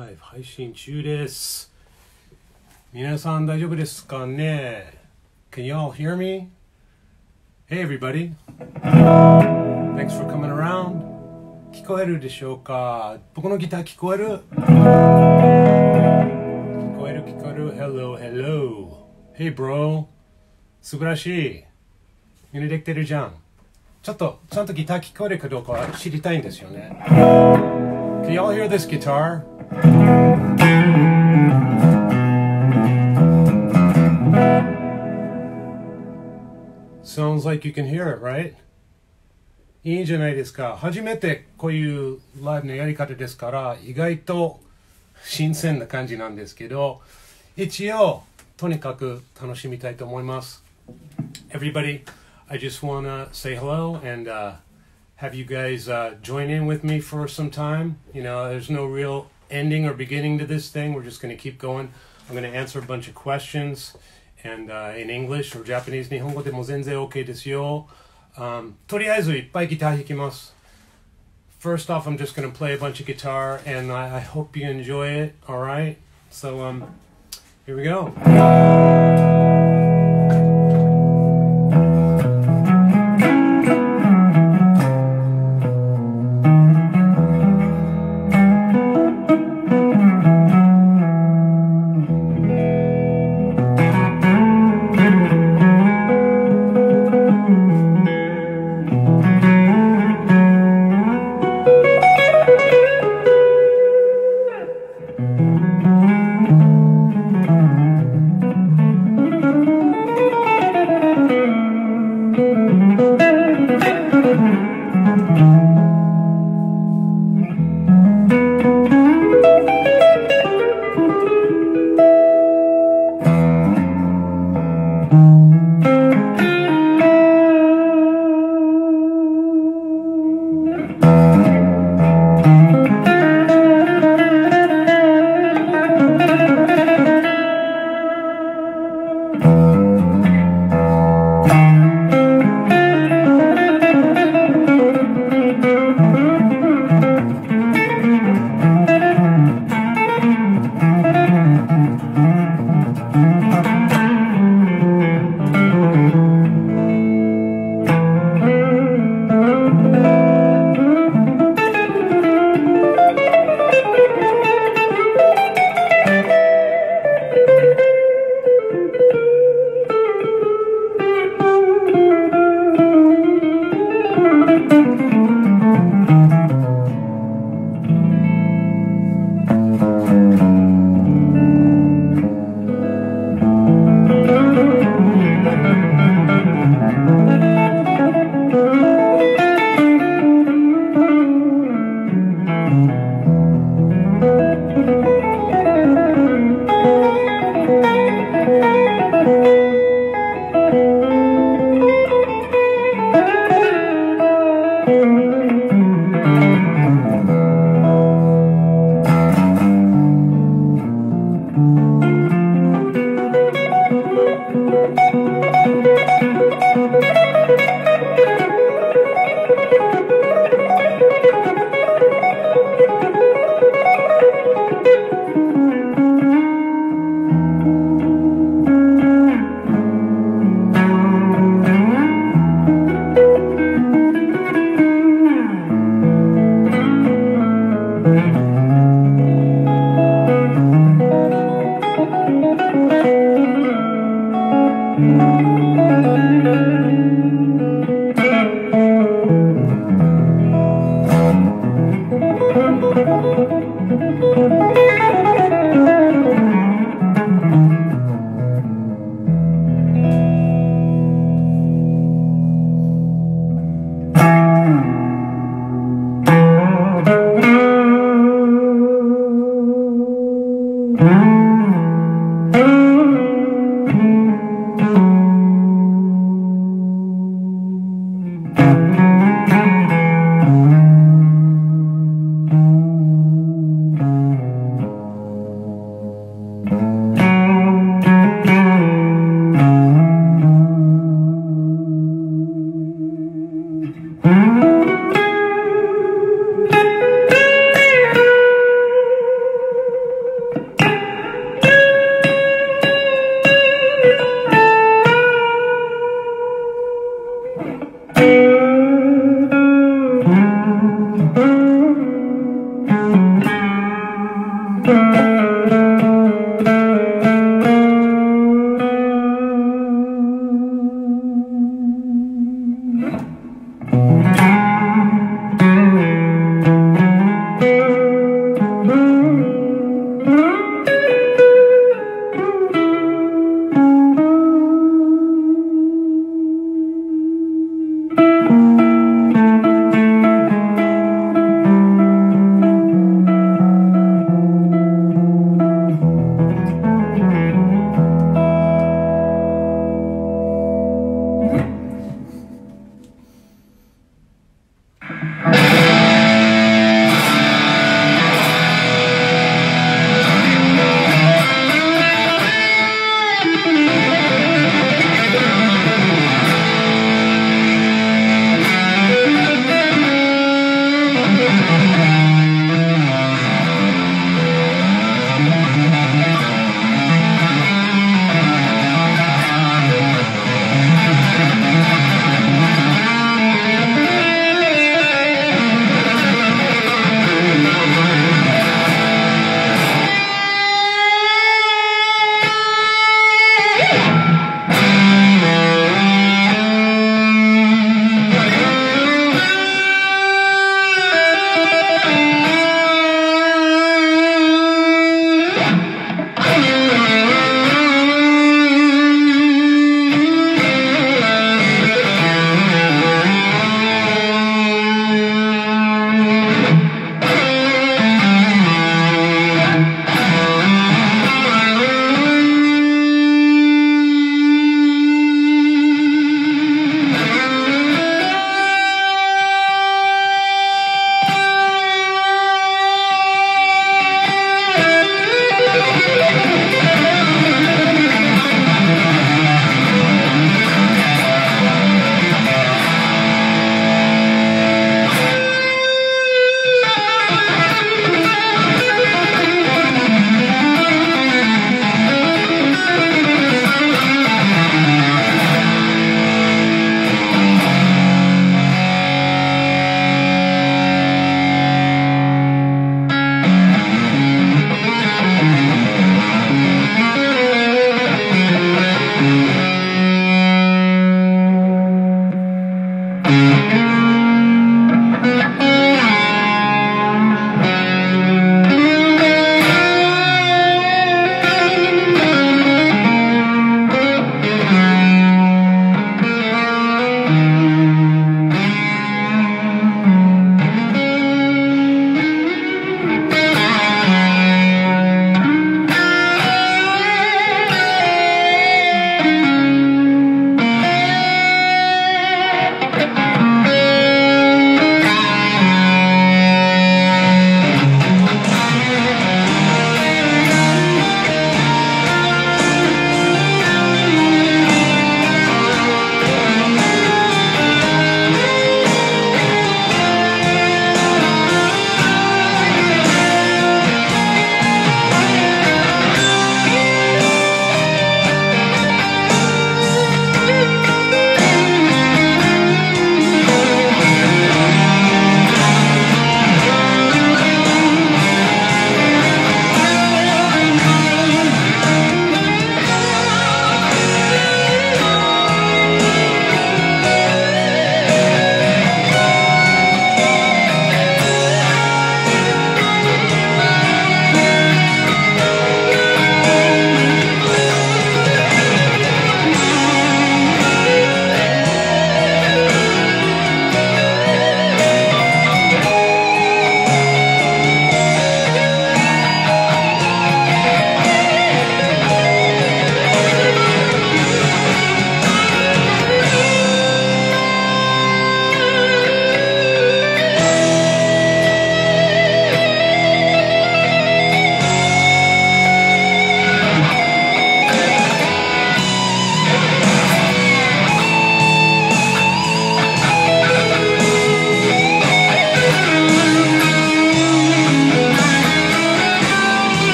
ライブ配信中です。皆さん大丈夫ですかね？ Can you all hear me? Hey everybody. Thanks for coming around. 聞こえるでしょうか？僕のギター聞こえる？聞こえる聞こえる。 Hello hello. Hey bro. 素晴らしい。みんなできてるじゃん。ちゃんとギター聞こえるかどうか知りたいんですよね。Can you all hear this guitar? Sounds like you can hear it, right? いいんじゃないですか。初めてこういうライブのやり方ですから、意外と新鮮な感じなんですけど、一応、とにかく楽しみたいと思います。Everybody, I just want to say hello and have you guys join in with me for some time. You know, there's no real ending or beginning to this thing. We're just going to keep going. I'm going to answer a bunch of questions and in English or Japanese. 日本語でも全然 OK ですよ。とりあえずいっぱいギター弾きます。First off, I'm just going to play a bunch of guitar and I hope you enjoy it. All right? So here we go.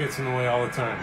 gets in the way all the time.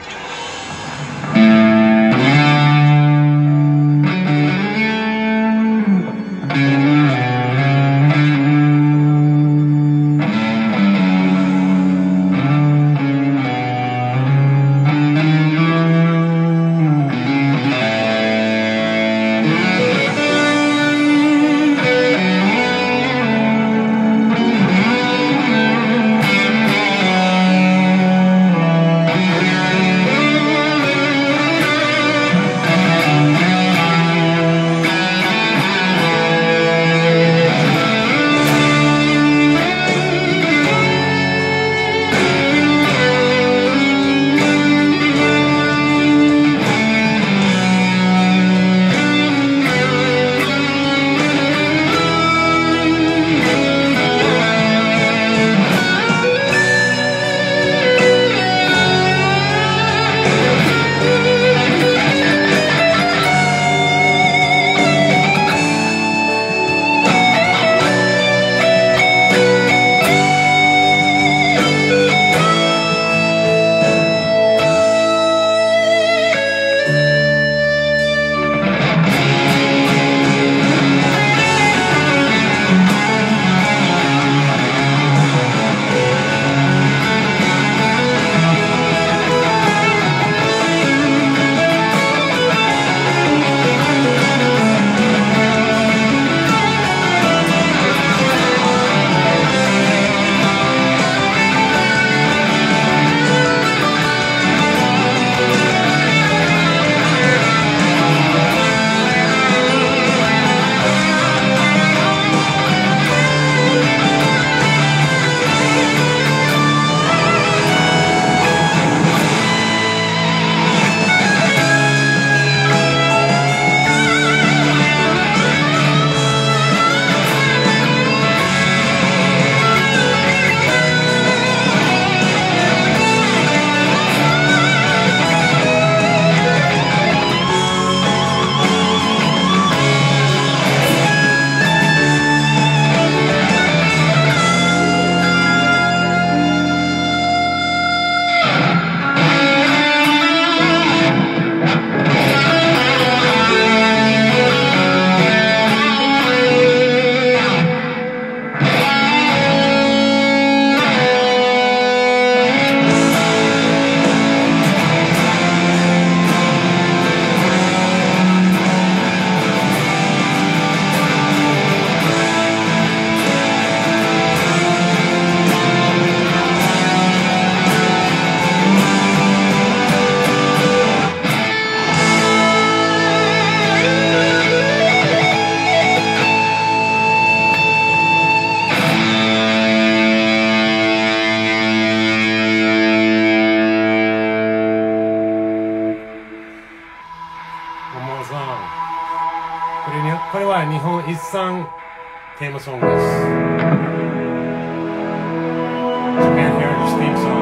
これは日本一産テーマソングです。Japan Heritage Theme Song。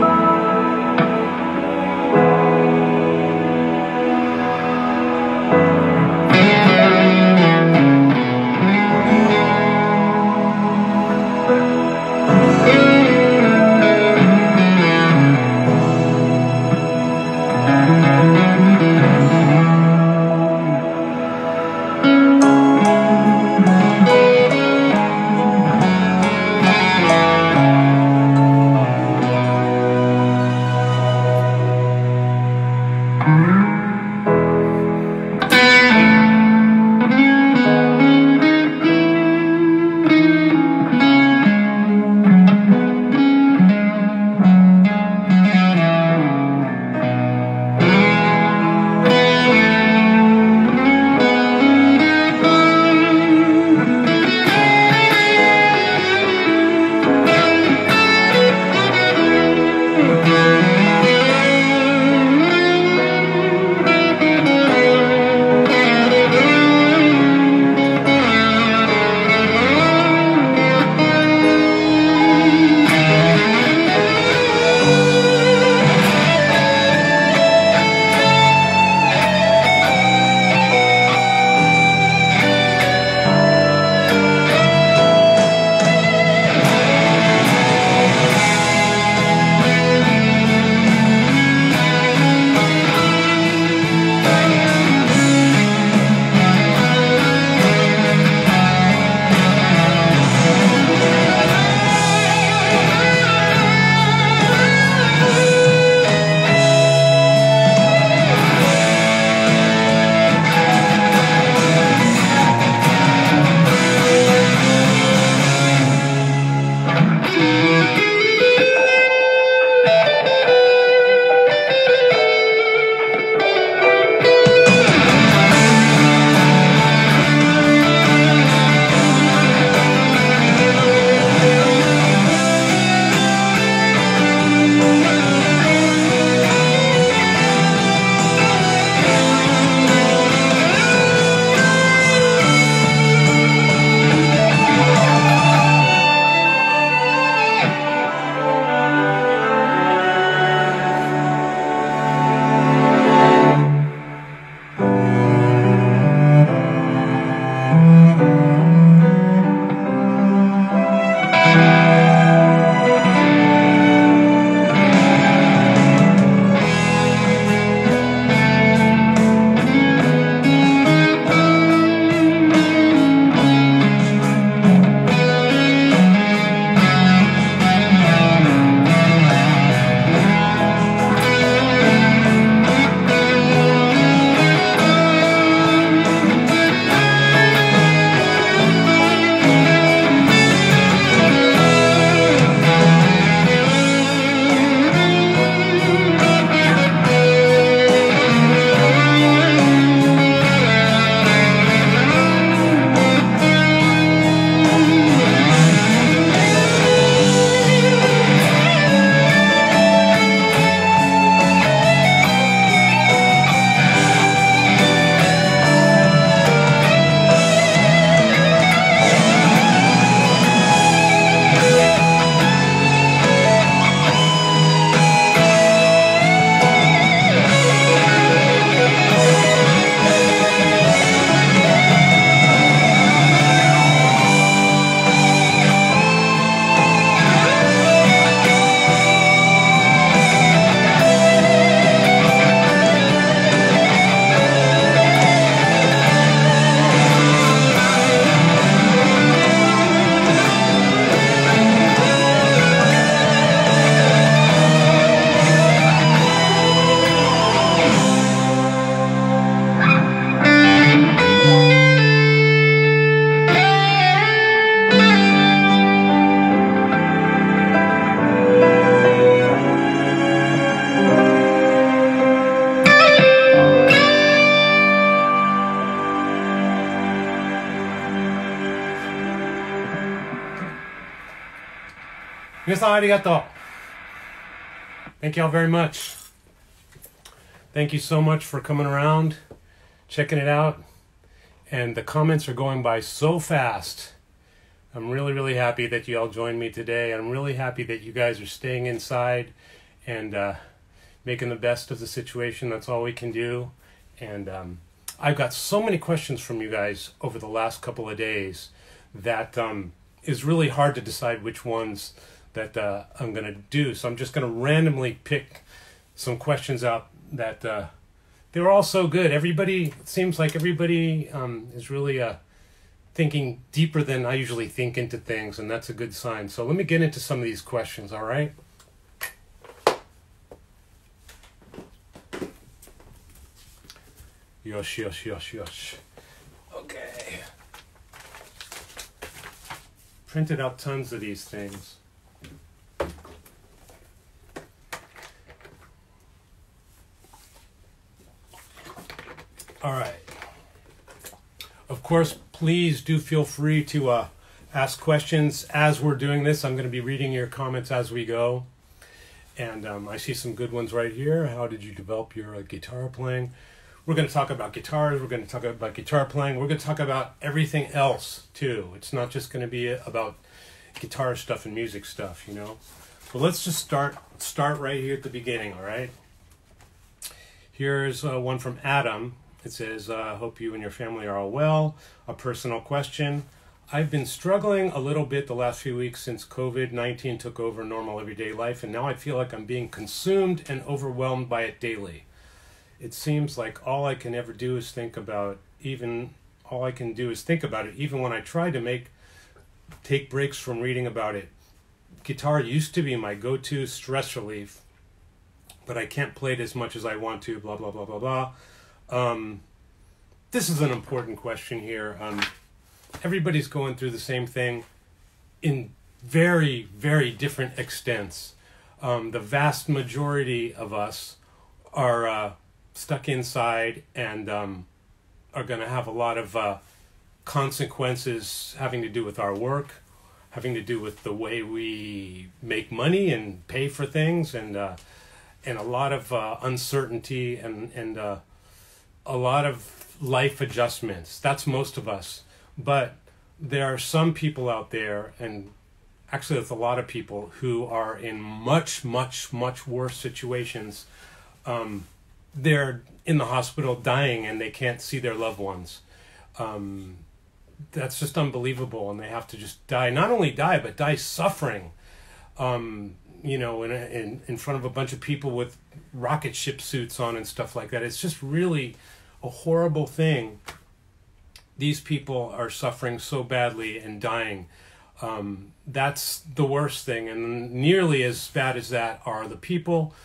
皆さんありがとう。Thank y'all very much. Thank you so much for coming around, checking it out. And the comments are going by so fast. I'm really, really happy that you all joined me today. I'm really happy that you guys are staying inside and making the best of the situation. That's all we can do. And I've got so many questions from you guys over the last couple of days that is really hard to decide which ones that I'm going to do. So I'm just going to randomly pick some questions out that they were all so good. Everybody, it seems like everybody is really thinking deeper than I usually think into things, and that's a good sign. So let me get into some of these questions, all right? Yosh, yosh, yosh, yosh. Okay. Printed out tons of these things. All right. Of course, please do feel free to ask questions as we're doing this. I'm going to be reading your comments as we go. And I see some good ones right here. How did you develop your guitar playing? We're going to talk about guitars. We're going to talk about guitar playing. We're going to talk about everything else, too. It's not just going to be about guitar stuff and music stuff, you know. So let's just start right here at the beginning, all right? Here's one from Adam. It says, hope you and your family are all well. A personal question. I've been struggling a little bit the last few weeks since COVID-19 took over normal everyday life, and now I feel like I'm being consumed and overwhelmed by it daily. It seems like all I can ever do is think about it, even when I try to take breaks from reading about it. Guitar used to be my go-to stress relief, but I can't play it as much as I want to, blah, blah, blah, blah, blah. This is an important question here. Everybody's going through the same thing in very, very different extents. The vast majority of us are stuck inside and are going to have a lot of consequences having to do with our work, having to do with the way we make money and pay for things, and a lot of uncertainty and a lot of life adjustments. That's most of us. But there are some people out there, and actually there's a lot of people who are in much, much, much worse situations. They're in the hospital dying and they can't see their loved ones. That's just unbelievable, and they have to just die. Not only die, but die suffering. You know, in front of a bunch of people with rocket ship suits on and stuff like that. It's just really a horrible thing. These people are suffering so badly and dying. That's the worst thing. And nearly as bad as that are the people,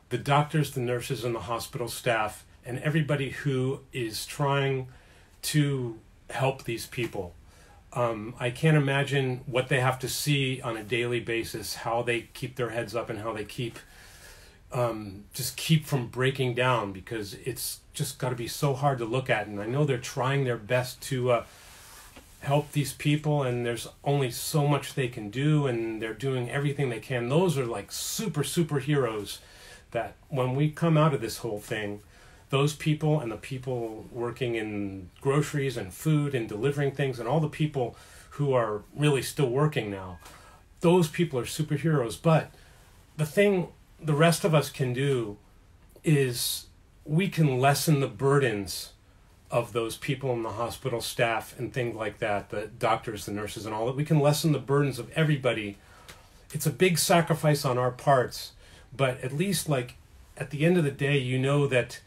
the doctors, the nurses, and the hospital staff, and everybody who is trying to help these people. I can't imagine what they have to see on a daily basis, how they keep their heads up and how they keep from breaking down, because it's just got to be so hard to look at. And I know they're trying their best to help these people, and there's only so much they can do, and they're doing everything they can. Those are like superheroes that when we come out of this whole thing, those people and the people working in groceries and food and delivering things and all the people who are really still working now, those people are superheroes. But the thing the rest of us can do is we can lessen the burdens of those people in the hospital staff and things like that, the doctors, the nurses, and all that. We can lessen the burdens of everybody. It's a big sacrifice on our parts, but at least, like, at the end of the day, you know that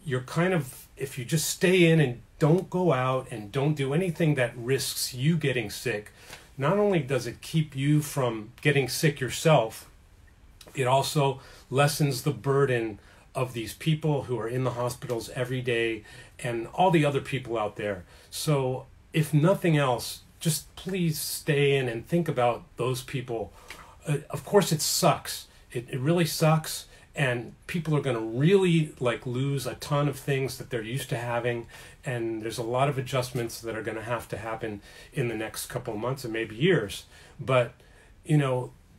you're kind of, if you just stay in and don't go out and don't do anything that risks you getting sick, not only does it keep you from getting sick yourself, it also lessens the burden of these people who are in the hospitals every day and all the other people out there. So if nothing else, just please stay in and think about those people. Of course it sucks. It really sucks. And people are going to really lose a ton of things that they're used to having. And there's a lot of adjustments that are going to happen in the next couple of months and maybe years. But,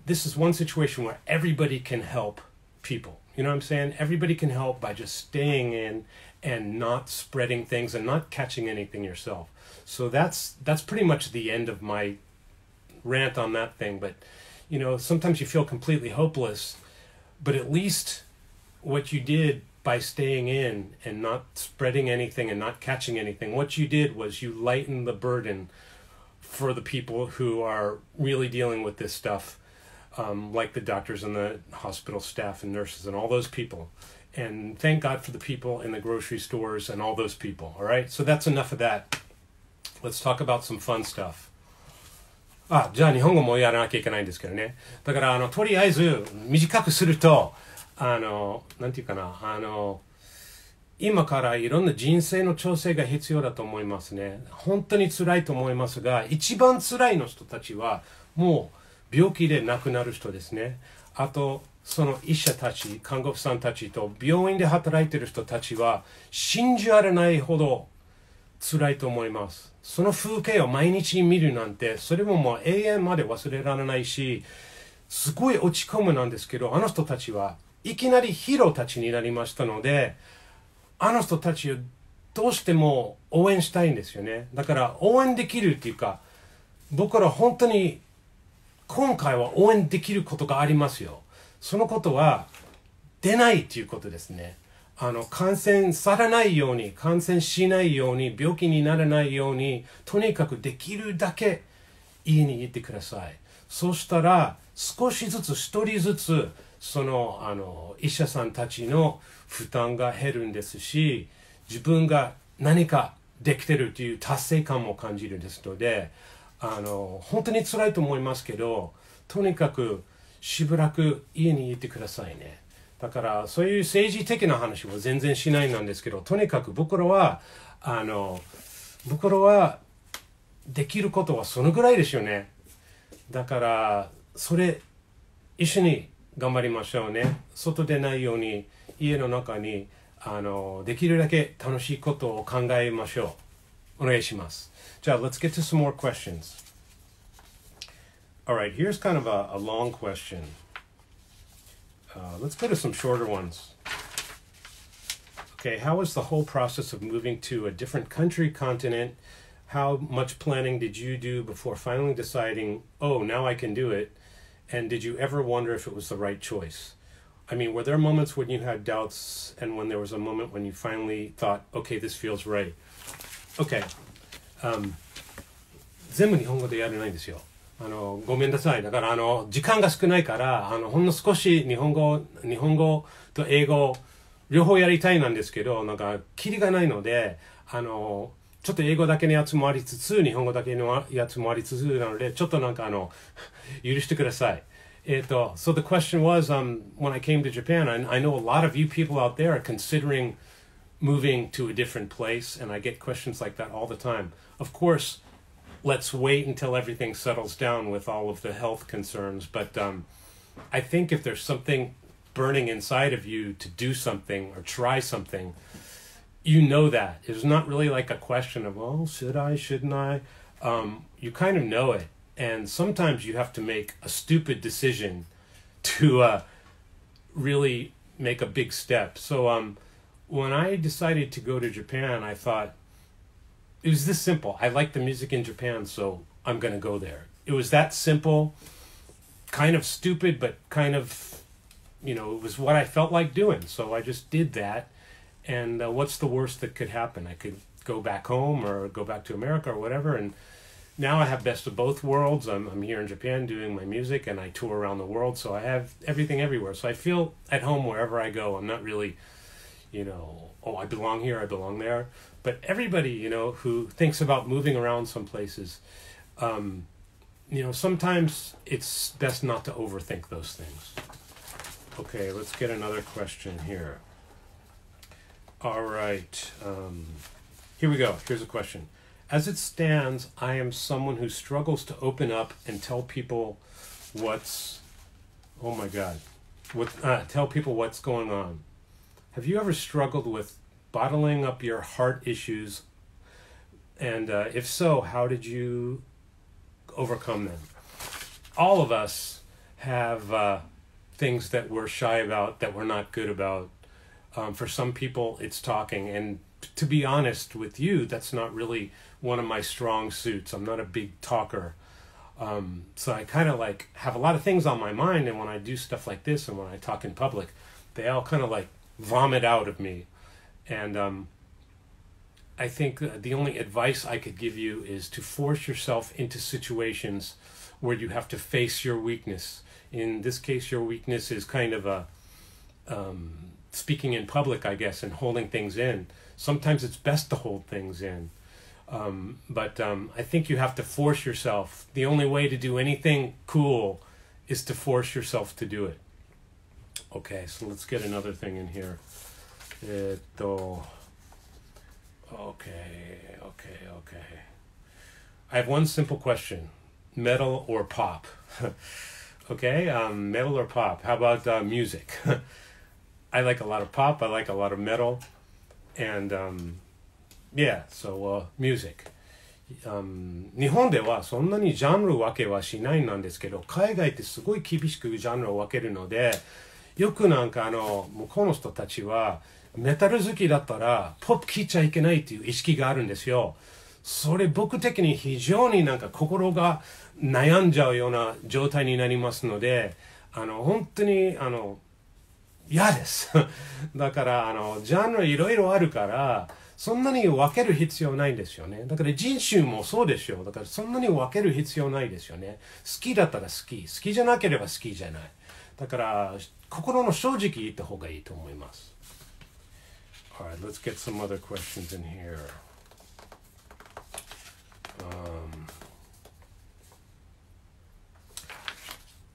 this is one situation where everybody can help people. You know what I'm saying? Everybody can help by just staying in and not spreading things and not catching anything yourself. So that's pretty much the end of my rant on that thing. But, you know, sometimes you feel completely hopeless, but at least what you did by staying in and not spreading anything and not catching anything, what you did was you lightened the burden for the people who are really dealing with this stuff, like the doctors and the hospital staff and nurses and all those people. And thank God for the people in the grocery stores and all those people. All right, so that's enough of that. Let's talk about some fun stuff. じゃあ日本語もやらなきゃいけないんですけどね。だからとりあえず短くすると、なんていうかな、今からいろんな人生の調整が必要だと思いますね。本当に辛いと思いますが、一番辛いの人たちはもう病気で亡くなる人ですね。あとその医者たち、看護婦さんたちと病院で働いている人たちは信じられないほど辛いと思います。その風景を毎日見るなんて、それももう永遠まで忘れられないし、すごい落ち込むなんですけど、あの人たちはいきなりヒーローたちになりましたので、あの人たちをどうしても応援したいんですよね。だから応援できるっていうか、僕ら本当に今回は応援できることがありますよ。そのことは出ないっていうことですね。感染されないように、感染しないように、病気にならないように、とにかくできるだけ家にいてください。そうしたら少しずつ一人ずつその医者さんたちの負担が減るんですし、自分が何かできてるという達成感も感じるんですので、本当に辛いと思いますけど、とにかくしばらく家にいてくださいね。だからそういう政治的な話は全然しないなんですけど、とにかく僕らはできることはそのぐらいですよね。だからそれ一緒に頑張りましょうね。外でないように家の中にできるだけ楽しいことを考えましょう。お願いします。じゃあ let's get to some more questions. Alright, here's kind of a long question. Let's go to some shorter ones. Okay, how was the whole process of moving to a different country, continent? How much planning did you do before finally deciding, oh, now I can do it? And did you ever wonder if it was the right choice? I mean, were there moments when you had doubts and when there was a moment when you finally thought, okay, this feels right? Okay. 全部日本語でやれないんですよ。ごめんなさい。だから時間が少ないからほんの少し日本語と英語両方やりたいなんですけど、なんかキリがないのでちょっと英語だけのやつもありつつ日本語だけのやつもありつつなので、ちょっとなんか許してください。So the question was, when I came to Japan, I know a lot of you people out there are considering moving to a different place, and I get questions like that all the time. Of course, let's wait until everything settles down with all of the health concerns. But I think if there's something burning inside of you to do something or try something, you know that. It's not really like a question of, oh, should I, shouldn't I? You kind of know it. And sometimes you have to make a stupid decision to really make a big step. So when I decided to go to Japan, I thought, it was this simple. I like the music in Japan, so I'm going to go there. It was that simple, kind of stupid, but kind of, it was what I felt like doing. So I just did that. And what's the worst that could happen? I could go back home or go back to America or whatever. And now I have best of both worlds. I'm here in Japan doing my music, and I tour around the world. So I have everything everywhere. So I feel at home wherever I go. I'm not really, oh, I belong here, I belong there. But everybody, who thinks about moving around some places, sometimes it's best not to overthink those things. Okay, let's get another question here. All right. Here we go. Here's a question. As it stands, I am someone who struggles to open up and tell people tell people what's going on. Have you ever struggled with bottling up your heart issues? And if so, how did you overcome them? All of us have things that we're shy about, that we're not good about. For some people, it's talking. And to be honest with you, that's not really one of my strong suits. I'm not a big talker. So I kind of like have a lot of things on my mind. And when I do stuff like this and when I talk in public, they all kind of like vomit out of me. And I think the only advice I could give you is to force yourself into situations where you have to face your weakness. In this case, your weakness is kind of a speaking in public, I guess, and holding things in. Sometimes it's best to hold things in. But I think you have to force yourself. The only way to do anything cool is to force yourself to do it. Okay, so let's get another thing in here. Okay. I have one simple question. Metal or pop? Okay, metal or pop? How about music? I like a lot of pop. I like a lot of metal. And so music. 日本ではそんなにジャンル分けはしないなんですけど、海外ってすごい厳しくジャンルを分けるので、よくなんか向こうの人たちはメタル好きだったらポップ聴いちゃいけないっていう意識があるんですよ。それ僕的に非常になんか心が悩んじゃうような状態になりますので、本当に嫌です。だからジャンルいろいろあるからそんなに分ける必要ないんですよね。だから人種もそうでしょう。だからそんなに分ける必要ないですよね。好きだったら好きじゃなければ好きじゃない。だから心の正直言った方がいいと思います。Alright, let's get some other questions in here.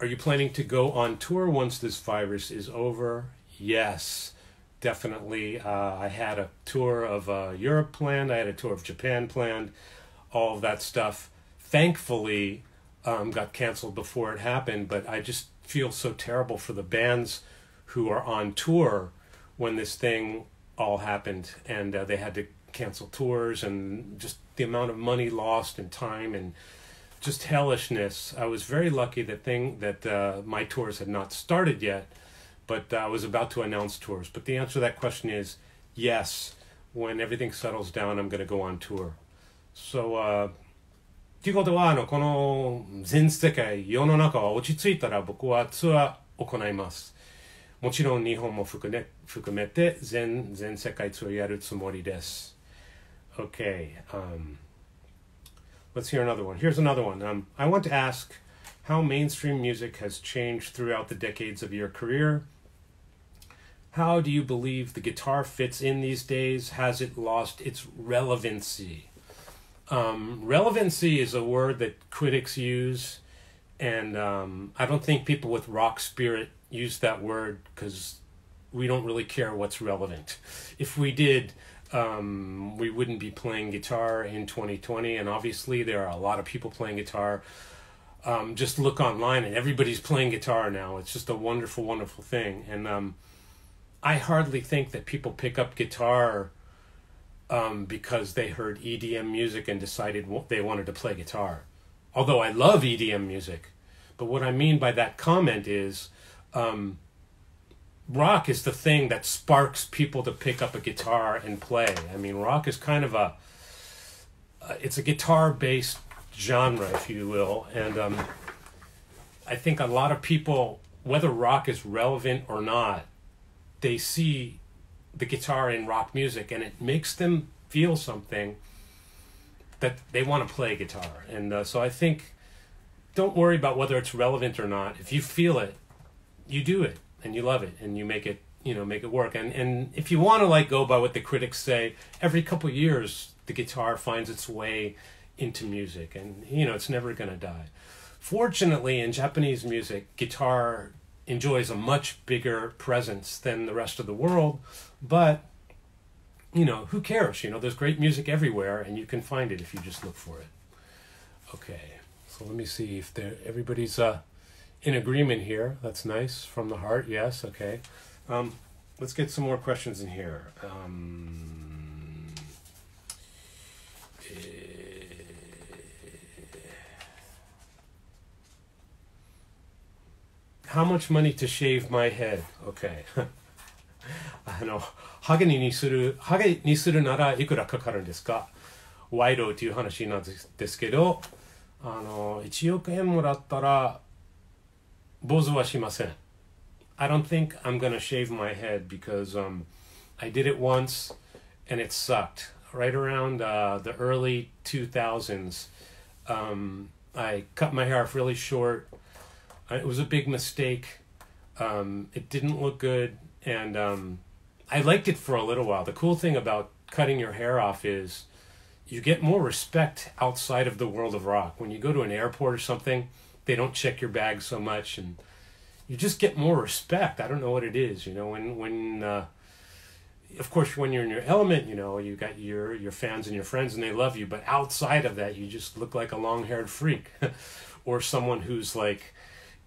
Are you planning to go on tour once this virus is over? Yes, definitely. I had a tour of Europe planned. I had a tour of Japan planned. All of that stuff, thankfully, got canceled before it happened. But I just feel so terrible for the bands who are on tour when this thing all happened, and they had to cancel tours, and just the amount of money lost and time and just hellishness. I was very lucky that my tours had not started yet, but I was about to announce tours. But the answer to that question is yes. When everything settles down, I'm going to go on tour. So, ということはこの全世界世の中は落ち着いたら僕はツアーを行います。もちろん日本も含めて全世界ツアーやるつもりです。Okay, let's hear another one. Here's another one. I want to ask how mainstream music has changed throughout the decades of your career. How do you believe the guitar fits in these days? Has it lost its relevancy? Relevancy is a word that critics use, and I don't think people with rock spirit use that word because we don't really care what's relevant. If we did, we wouldn't be playing guitar in 2020, and obviously there are a lot of people playing guitar. Just look online and everybody's playing guitar now. It's just a wonderful, wonderful thing. And I hardly think that people pick up guitar because they heard EDM music and decided they wanted to play guitar. Although I love EDM music. But what I mean by that comment is rock is the thing that sparks people to pick up a guitar and play. I mean, rock is kind of it's a guitar-based genre, if you will. And I think a lot of people, whether rock is relevant or not, they see the guitar in rock music and it makes them feel something that they want to play guitar. And so I think, don't worry about whether it's relevant or not. If you feel it, you do it. And you love it, and you make it, make it work. And if you want to go by what the critics say, every couple of years the guitar finds its way into music, and it's never going to die. Fortunately, in Japanese music, guitar enjoys a much bigger presence than the rest of the world. But who cares? There's great music everywhere, and you can find it if you just look for it. Okay, so let me see if everybody's in agreement here. That's nice. From the heart, yes. Okay. Let's get some more questions in here. how much money to shave my head? Okay. ハゲにするならいくらかかるんですか？賄賂という話なんですけど、1億円もらったら坊主はしません。I don't think I'm gonna shave my head because I did it once and it sucked. Right around the early 2000s, I cut my hair off really short. It was a big mistake. It didn't look good, and I liked it for a little while. The cool thing about cutting your hair off is you get more respect outside of the world of rock. When you go to an airport or something, they don't check your bag so much, and you just get more respect. I don't know what it is, you know, when of course, when you're in your element, you know, you got your fans and your friends and they love you, but outside of that, you just look like a long-haired freak or someone who's like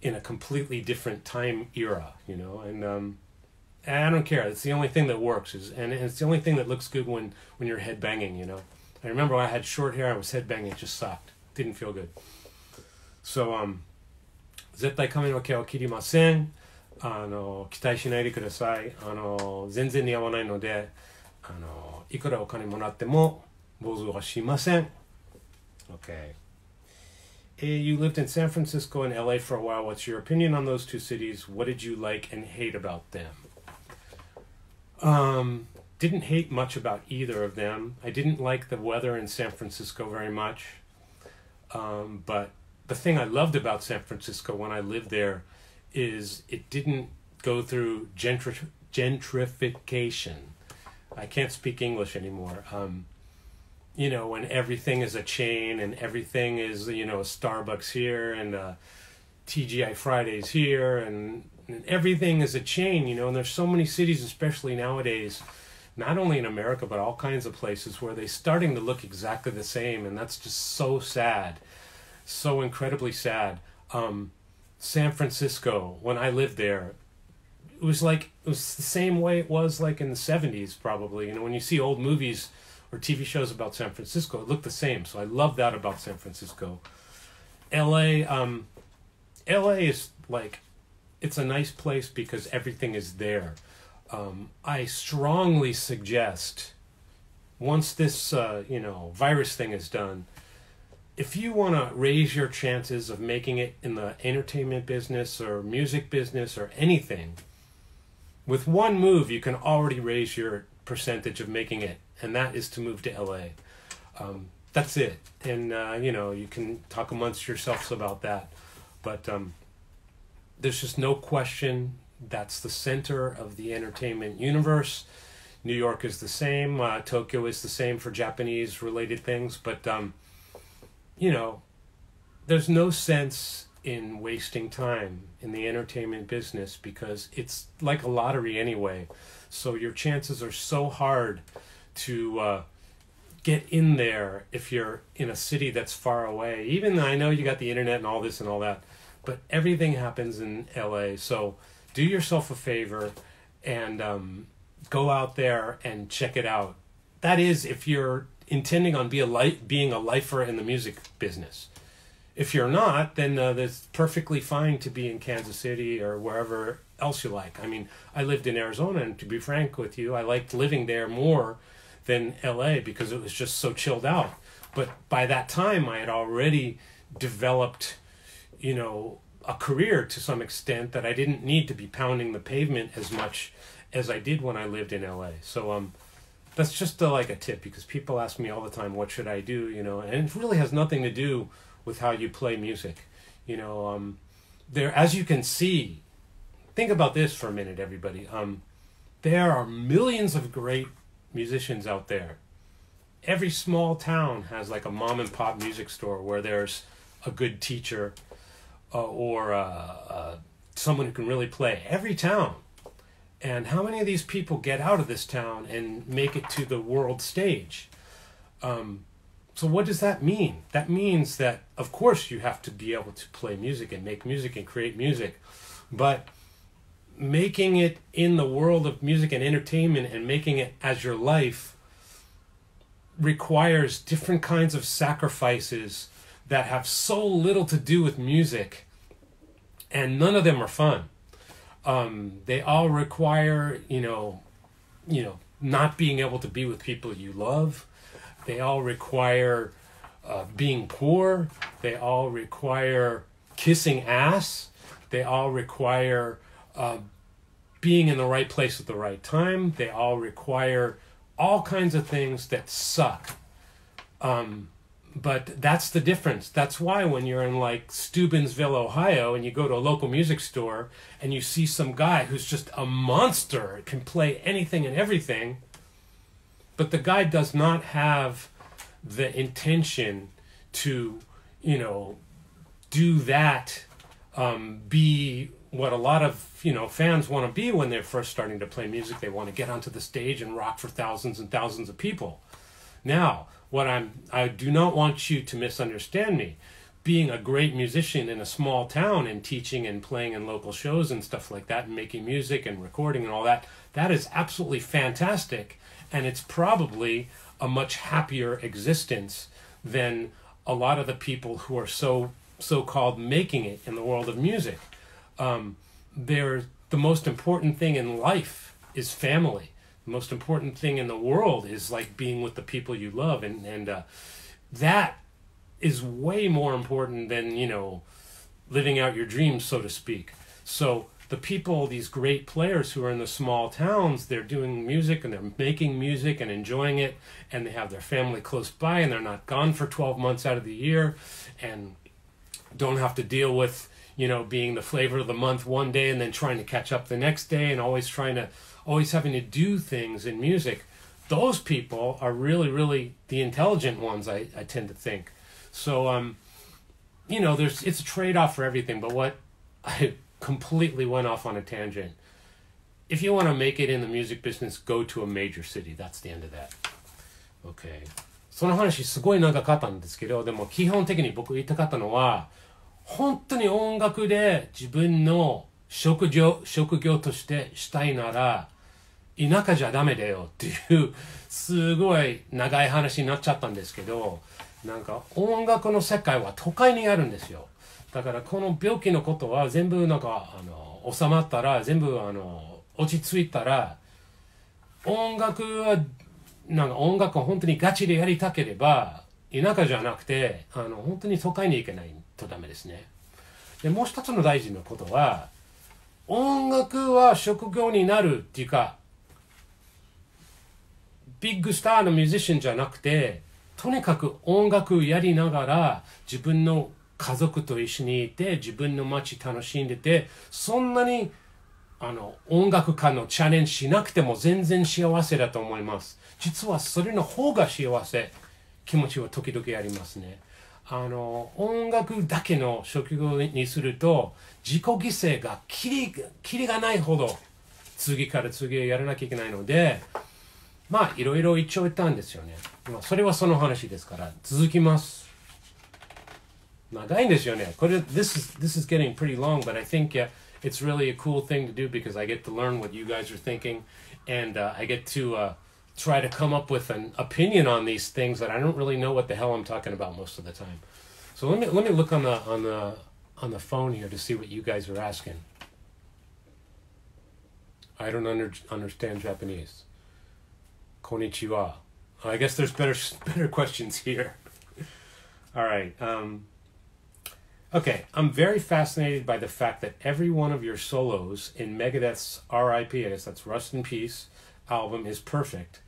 in a completely different time era, you know, and I don't care. It's the only thing that works, and it's the only thing that looks good when you're headbanging, you know. I remember when I had short hair, I was headbanging, it just sucked. Didn't feel good. So, 絶対髪の毛を切りません。期待しないでください。全然似合わないので、いくらお金もらっても坊主はしません。Okay. You lived in San Francisco and LA for a while. What's your opinion on those two cities? What did you like and hate about them? Didn't hate much about either of them. I didn't like the weather in San Francisco very much. But the thing I loved about San Francisco when I lived there is it didn't go through gentrification. I can't speak English anymore. You know, when everything is a chain and everything is, you know, Starbucks here and TGI Fridays here and everything is a chain, you know, and there's so many cities, especially nowadays, not only in America, but all kinds of places where they're starting to look exactly the same, and that's just so sad. So incredibly sad. San Francisco, when I lived there, it was the same way it was like in the 70s probably. You know, when you see old movies or TV shows about San Francisco, it looked the same. So I love that about San Francisco. LA is like, it's a nice place because everything is there. I strongly suggest, once this, you know, virus thing is done, if you want to raise your chances of making it in the entertainment business or music business or anything, with one move, you can already raise your percentage of making it, and that is to move to LA. That's it. And, you know, you can talk amongst yourselves about that. But there's just no question that's the center of the entertainment universe. New York is the same. Tokyo is the same for Japanese-related things. But, you know, there's no sense in wasting time in the entertainment business because it's like a lottery anyway. So your chances are so hard to get in there if you're in a city that's far away. Even though I know you got the internet and all this and all that, but everything happens in LA. So do yourself a favor and go out there and check it out. That is, if you're intending on being a lifer in the music business. If you're not, then that's perfectly fine to be in Kansas City or wherever else you like. I mean, I lived in Arizona, and to be frank with you, I liked living there more than LA because it was just so chilled out. But by that time, I had already developed, you know, a career to some extent that I didn't need to be pounding the pavement as much as I did when I lived in LA. So that's just like a tip, because people ask me all the time, what should I do, you know, and it really has nothing to do with how you play music. You know, there, as you can see, think about this for a minute, everybody. There are millions of great musicians out there. Every small town has like a mom and pop music store where there's a good teacher or someone who can really play. Every town. And how many of these people get out of this town and make it to the world stage? So what does that mean? That means that, of course, you have to be able to play music and make music and create music. But making it in the world of music and entertainment and making it as your life requires different kinds of sacrifices that have so little to do with music and none of them are fun. They all require, not being able to be with people you love. They all require being poor. They all require kissing ass. They all require being in the right place at the right time. They all require all kinds of things that suck. But that's the difference. That's why when you're in like Steubenville, Ohio, and you go to a local music store and you see some guy who's just a monster, can play anything and everything, but the guy does not have the intention to, do that, be what a lot of, fans want to be when they're first starting to play music. They want to get onto the stage and rock for thousands and thousands of people. Now, I do not want you to misunderstand me. Being a great musician in a small town and teaching and playing in local shows and stuff like that and making music and recording and all that, that is absolutely fantastic. And it's probably a much happier existence than a lot of the people who are so-called making it in the world of music. The most important thing in life is family. The most important thing in the world is like being with the people you love, and that is way more important than living out your dreams, so to speak. So the people, these great players who are in the small towns, they're doing music and they're making music and enjoying it, and they have their family close by, and they're not gone for 12 months out of the year, and don't have to deal with being the flavor of the month one day and then trying to catch up the next day, and always having to do things in music. Those people are really, really the intelligent ones, I tend to think. So, it's a trade-off for everything. But what I completely went off on a tangent. If you want to make it in the music business, go to a major city. That's the end of that. Okay. その話すごい長かったんですけど、でも基本的に僕言いたかったのは、本当に音楽で自分の職業としてしたいなら、田舎じゃダメだよっていうすごい長い話になっちゃったんですけど、なんか音楽の世界は都会にあるんですよ。だからこの病気のことは全部収まったら、全部落ち着いたら、音楽は本当にガチでやりたければ田舎じゃなくて本当に都会に行けないとダメですね。でもう一つの大事なことは、音楽は職業になるっていうか、ビッグスターのミュージシャンじゃなくて、とにかく音楽やりながら自分の家族と一緒にいて、自分の街楽しんでて、そんなに音楽家のチャレンジしなくても全然幸せだと思います。実はそれの方が幸せ、気持ちは時々ありますね。音楽だけの職業にすると自己犠牲がキリがないほど次から次へやらなきゃいけないので、いろいろ一応言ったんですよね。それはその話ですから続きます。長いんですよね。これ this is getting pretty long, but I think it's really a cool thing to do because I get to learn what you guys are thinking, and I get to try to come up with an opinion on these things that I don't really know what the hell I'm talking about most of the time. So let me look on the phone here to see what you guys are asking. I don't understand Japanese. Konnichiwa. I guess there's better questions here. All right. Okay, I'm very fascinated by the fact that every one of your solos in Megadeth's R.I.P., I guess that's Rust in Peace, album is perfect.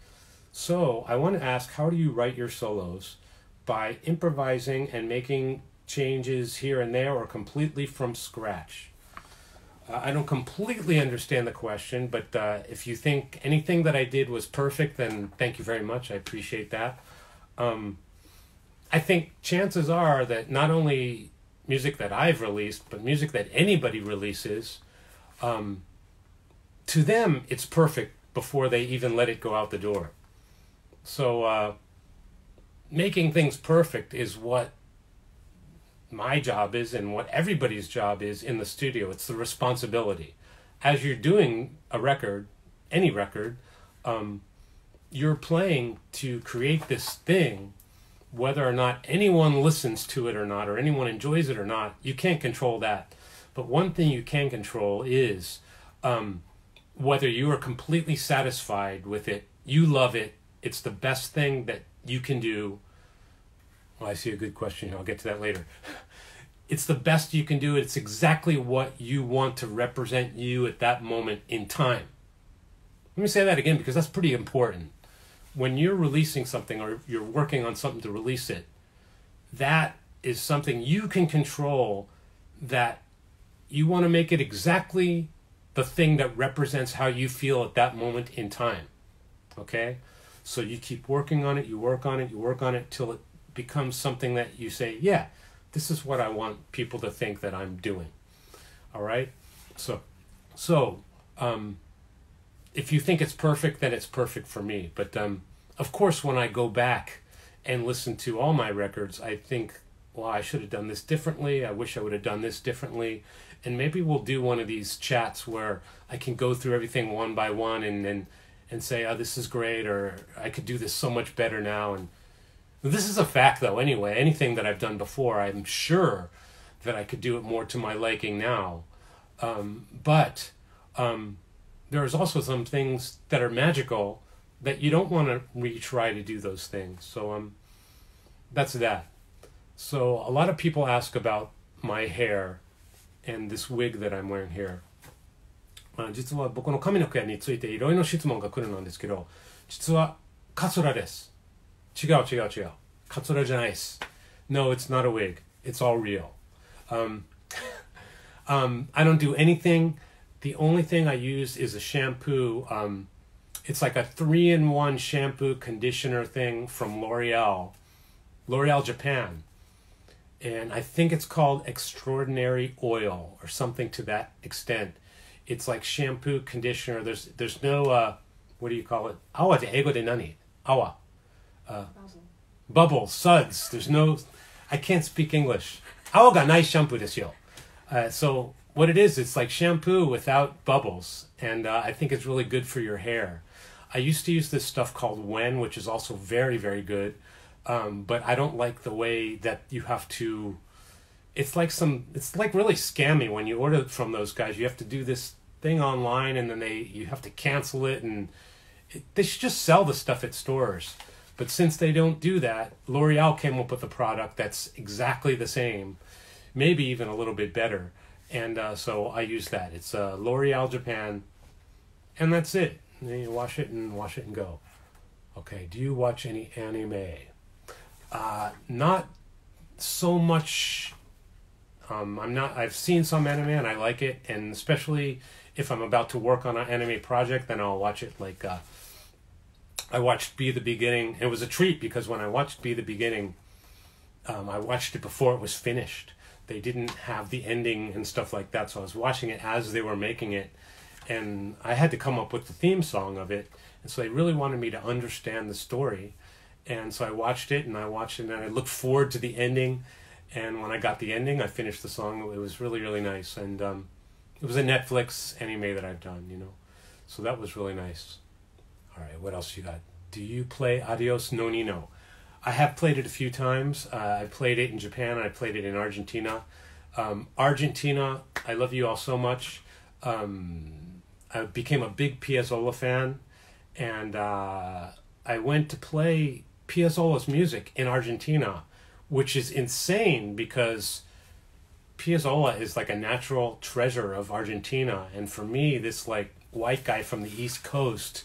So I want to ask, how do you write your solos? By improvising and making changes here and there, or completely from scratch? I don't completely understand the question, but if you think anything that I did was perfect, then thank you very much. I appreciate that. I think chances are that not only music that I've released, but music that anybody releases, to them it's perfect before they even let it go out the door. So making things perfect is what my job is and what everybody's job is in the studio. It's the responsibility. As you're doing a record, any record, you're playing to create this thing. Whether or not anyone listens to it or not, or anyone enjoys it or not, you can't control that. But one thing you can control is whether you are completely satisfied with it, you love it, it's the best thing that you can do. Well, I see a good question here. I'll get to that later. It's the best you can do. It's exactly what you want to represent you at that moment in time. Let me say that again because that's pretty important. When you're releasing something or you're working on something to release it, that is something you can control, that you want to make it exactly the thing that represents how you feel at that moment in time. Okay? So you keep working on it, you work on it, you work on it till it becomes something that you say, yeah, this is what I want people to think that I'm doing. All right? So if you think it's perfect, then it's perfect for me. But of course, when I go back and listen to all my records, I think, well, I should have done this differently. I wish I would have done this differently. And maybe we'll do one of these chats where I can go through everything one by one and say, oh, this is great, or I could do this so much better now. And this is a fact, though, anyway. Anything that I've done before, I'm sure that I could do it more to my liking now. But there's also some things that are magical that you don't want to retry to do those things. So that's that. So a lot of people ask about my hair and this wig that I'm wearing here. 実は僕の髪の毛についていろいろな質問が来るんですけど、実はカツラです。違う。カツラじゃないです。No, it's not a wig. It's all real. I don't do anything. The only thing I use is a shampoo. It's like a 3-in-1 shampoo conditioner thing from L'Oreal Japan. And I think it's called Extraordinary Oil or something to that extent. It's like shampoo, conditioner. There's no, what do you call it? Awa de ego de nani? Awa. Bubbles, suds. There's no, I can't speak English. Awa ga nai shampoo desu yo. So what it is, it's like shampoo without bubbles. And I think it's really good for your hair. I used to use this stuff called Wen, which is also very, very good. But I don't like the way that you have to, it's like really scammy when you order from those guys. You have to do this thing online and then you have to cancel it, and they should just sell the stuff at stores. But since they don't do that, L'Oreal came up with a product that's exactly the same, maybe even a little bit better. And so I use that. It's L'Oreal Japan, and that's it. And then you wash it and go. Okay, do you watch any anime? Not so much. I've seen some anime and I like it, and especially if I'm about to work on an anime project, then I'll watch it. Like I watched Be the Beginning. It was a treat because when I watched Be the Beginning, I watched it before it was finished. They didn't have the ending and stuff like that, so I was watching it as they were making it, and I had to come up with the theme song of it, and so they really wanted me to understand the story. And so I watched it and I looked forward to the ending. And when I got the ending, I finished the song. It was really, really nice. And it was a Netflix anime that I've done, you know. So that was really nice. All right, what else you got? Do you play Adios no Nino? I have played it a few times. I played it in Japan. I played it in Argentina. Argentina, I love you all so much. I became a big Piazzolla fan. And I went to play Piazzolla's music in Argentina, which is insane because Piazzolla is like a natural treasure of Argentina. And for me, this like white guy from the East Coast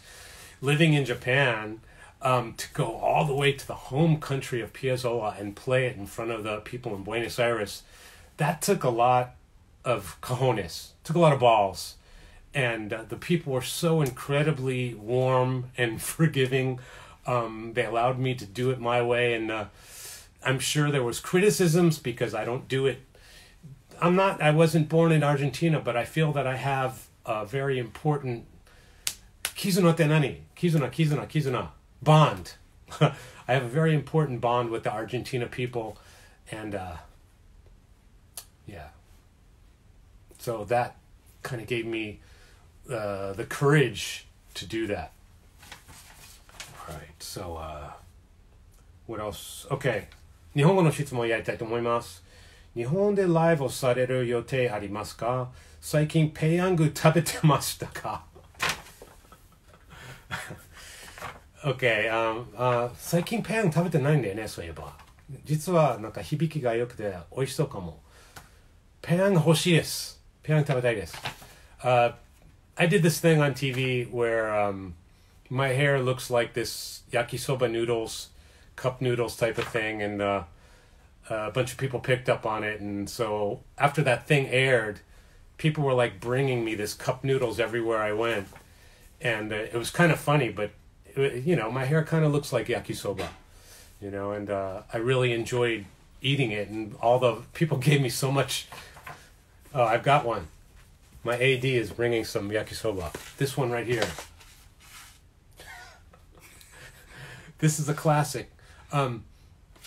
living in Japan, to go all the way to the home country of Piazzolla and play it in front of the people in Buenos Aires, that took a lot of cojones, took a lot of balls. And the people were so incredibly warm and forgiving. They allowed me to do it my way, and I'm sure there was criticisms because I don't do it. I wasn't born in Argentina, but I feel that I have a very important kizuna te nani? Kizuna bond. I have a very important bond with the Argentina people, and yeah. So that kind of gave me the courage to do that. All right, so what else? Okay, 日本語の質問をやりたいと思います。日本でライブをされる予定ありますか？最近ペヤング食べてましたか？ OK、最近ペヤング食べてないんだよね、そういえば。実はなんか響きが良くて美味しそうかも。ペヤング欲しいです。ペヤング食べたいです。I did this thing on TV where my hair looks like this yakisoba noodles, cup noodles type of thing, and a bunch of people picked up on it. And so after that thing aired, people were like bringing me this cup noodles everywhere I went. And it was kind of funny, but my hair kind of looks like yakisoba, and I really enjoyed eating it. And all the people gave me so much. Oh, I've got one. My AD is bringing some yakisoba. This one right here. This is a classic.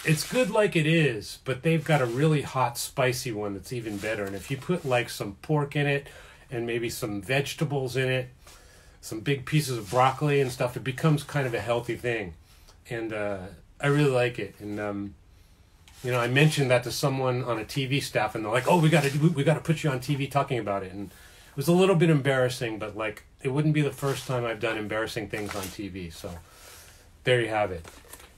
It's good like it is, but they've got a really hot, spicy one that's even better. And if you put like some pork in it and maybe some vegetables in it, some big pieces of broccoli and stuff, it becomes kind of a healthy thing. And I really like it. And I mentioned that to someone on a TV staff, and they're like, "Oh, we got to put you on TV talking about it." And it was a little bit embarrassing, but like it wouldn't be the first time I've done embarrassing things on TV. So there you have it.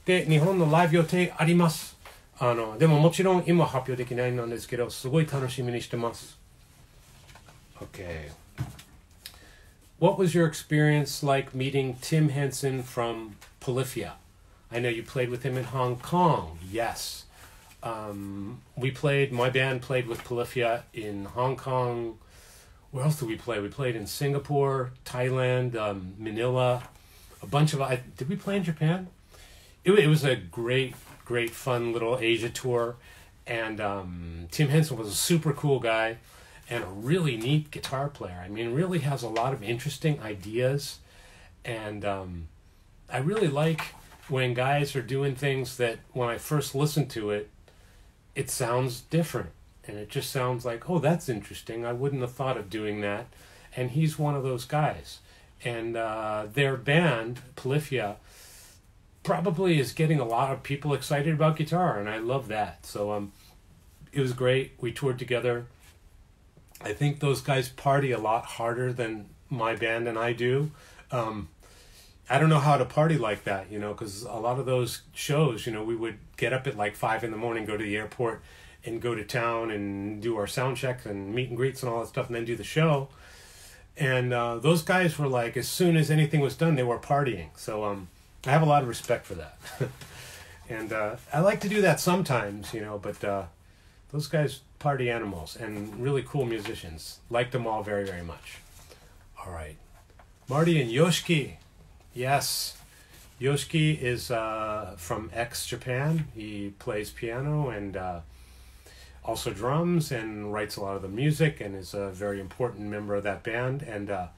で、日本のライブ予定あります。でももちろん今発表できないんですけど、すごい楽しみにしてます。Okay. What was your experience like meeting Tim Henson from Polyphia? I know you played with him in Hong Kong. Yes. My band played with Polyphia in Hong Kong. Where else did we play? We played in Singapore, Thailand, Manila, a bunch of, did we play in Japan? It was a great, fun little Asia tour. And Tim Henson was a super cool guy and a really neat guitar player. I mean, really has a lot of interesting ideas. And I really like when guys are doing things that when I first listened to it, it sounds different. And it just sounds like, oh, that's interesting. I wouldn't have thought of doing that. And he's one of those guys. And their band, Polyphia, probably is getting a lot of people excited about guitar. And I love that. So it was great. We toured together. I think those guys party a lot harder than my band and I do. I don't know how to party like that, because a lot of those shows, we would get up at like 5 a.m, go to the airport and go to town and do our sound checks and meet and greets and all that stuff and then do the show. And those guys were like, as soon as anything was done, they were partying. So I have a lot of respect for that. And I like to do that sometimes, but those guys party animals and really cool musicians. Like them all very, very much. All right. Marty and Yoshiki. Yes. Yoshiki is from ex-Japan. He plays piano and also drums and writes a lot of the music and is a very important member of that band and a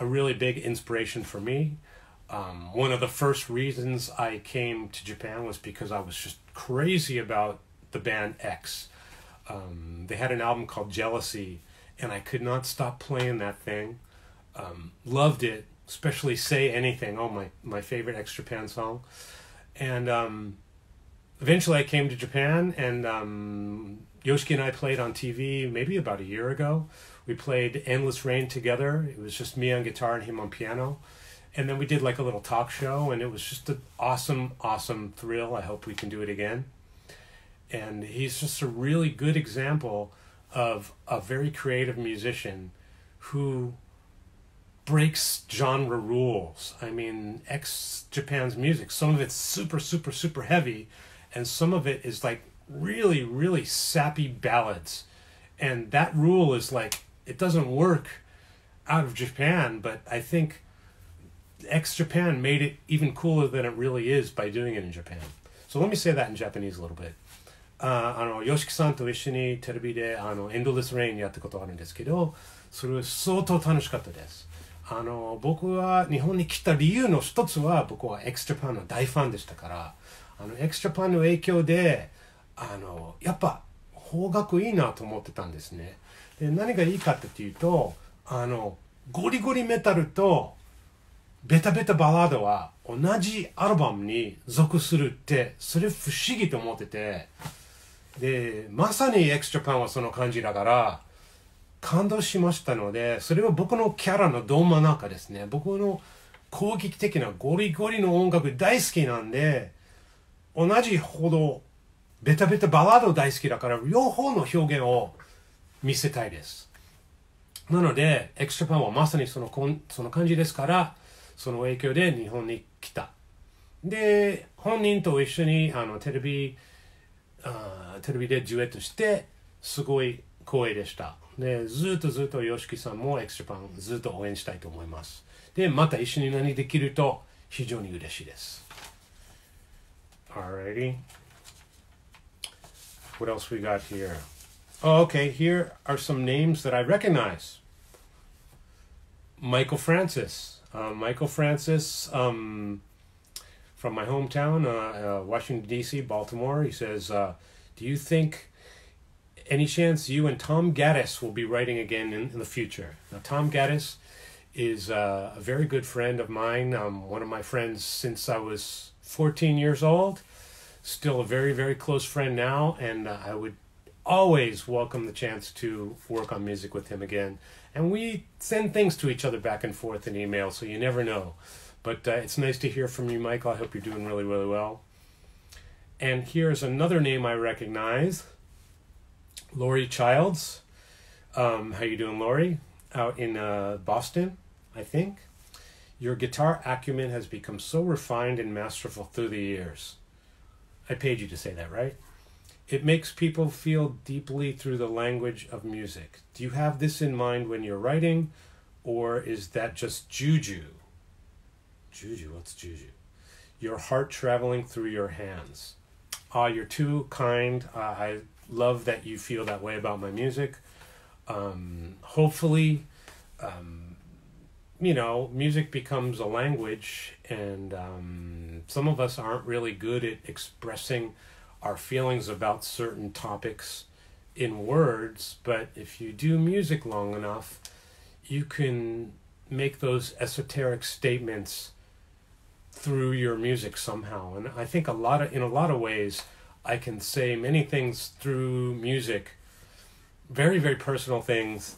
really big inspiration for me. One of the first reasons I came to Japan was because I was just crazy about the band X. They had an album called Jealousy, and I could not stop playing that thing. Loved it, especially Say Anything, my favorite X-Japan song. And eventually I came to Japan, and Yoshiki and I played on TV maybe about a year ago. We played Endless Rain together. It was just me on guitar and him on piano. And then we did like a little talk show, and it was just an awesome, awesome thrill. I hope we can do it again. And he's just a really good example of a very creative musician who breaks genre rules. I mean, ex-Japan's music, some of it's super, super, super heavy, and some of it is like really, really sappy ballads. And that rule is like, it doesn't work out of Japan, but I think ex-Japan made it even cooler than it really is by doing it in Japan. So let me say that in Japanese a little bit. 吉木さんと一緒にテレビでエンドレスレインやったことがあるんですけど、それは相当楽しかったです。僕は日本に来た理由の一つは、僕は x Japan の大ファンでしたから、x Japan の影響でやっぱ邦楽いいなと思ってたんですね。で、何がいいかっていうと、ゴリゴリメタルとベタベタバラードは同じアルバムに属するって、それ不思議と思ってて、で、まさにエクストラパンはその感じだから、感動しましたので、それは僕のキャラのど真ん中ですね。僕の攻撃的なゴリゴリの音楽大好きなんで、同じほどベタベタバラード大好きだから、両方の表現を見せたいです。なので、エクストラパンはまさにその感じですから、その影響で日本に来た。で、本人と一緒にテレビでデュエットして、すごい光栄でした。で、ずっとYOSHIKIさんもエクストラパンずっと応援したいと思います。で、また一緒に何できると非常に嬉しいです。Alrighty. What else we got here? Oh, okay, here are some names that I recognize. Michael Francis. Michael Francis, from my hometown, Washington, D.C., Baltimore. He says, do you think any chance you and Tom Gaddis will be writing again in the future? Now, Tom Gaddis is a very good friend of mine, one of my friends since I was 14 years old. Still a very, very close friend now, and I would always welcome the chance to work on music with him again. And we send things to each other back and forth in email, so you never know. But it's nice to hear from you, Michael. I hope you're doing really, really well. And here's another name I recognize. Lori Childs. How you doing, Lori? Out in Boston, I think. Your guitar acumen has become so refined and masterful through the years. I paid you to say that, right? It makes people feel deeply through the language of music. Do you have this in mind when you're writing, or is that just juju? Juju? What's juju? Your heart traveling through your hands. You're too kind. I love that you feel that way about my music. Hopefully, music becomes a language, and some of us aren't really good at expressing our feelings about certain topics in words, but if you do music long enough, you can make those esoteric statements through your music somehow. And I think in a lot of ways, I can say many things through music, very, very personal things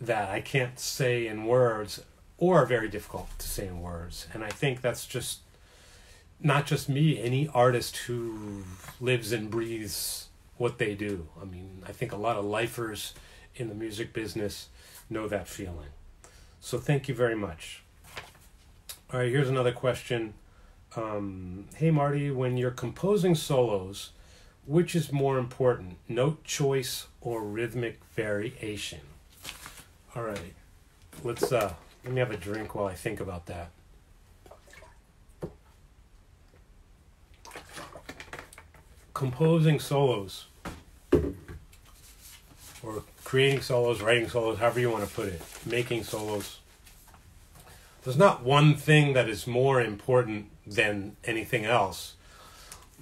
that I can't say in words, or are very difficult to say in words. And I think that's just not just me, any artist who lives and breathes what they do. I mean, I think a lot of lifers in the music business know that feeling. So thank you very much. All right, here's another question. Hey, Marty, when you're composing solos, which is more important, note choice or rhythmic variation? All right, let me have a drink while I think about that. Composing solos, or creating solos, writing solos, however you want to put it, making solos. There's not one thing that is more important than anything else,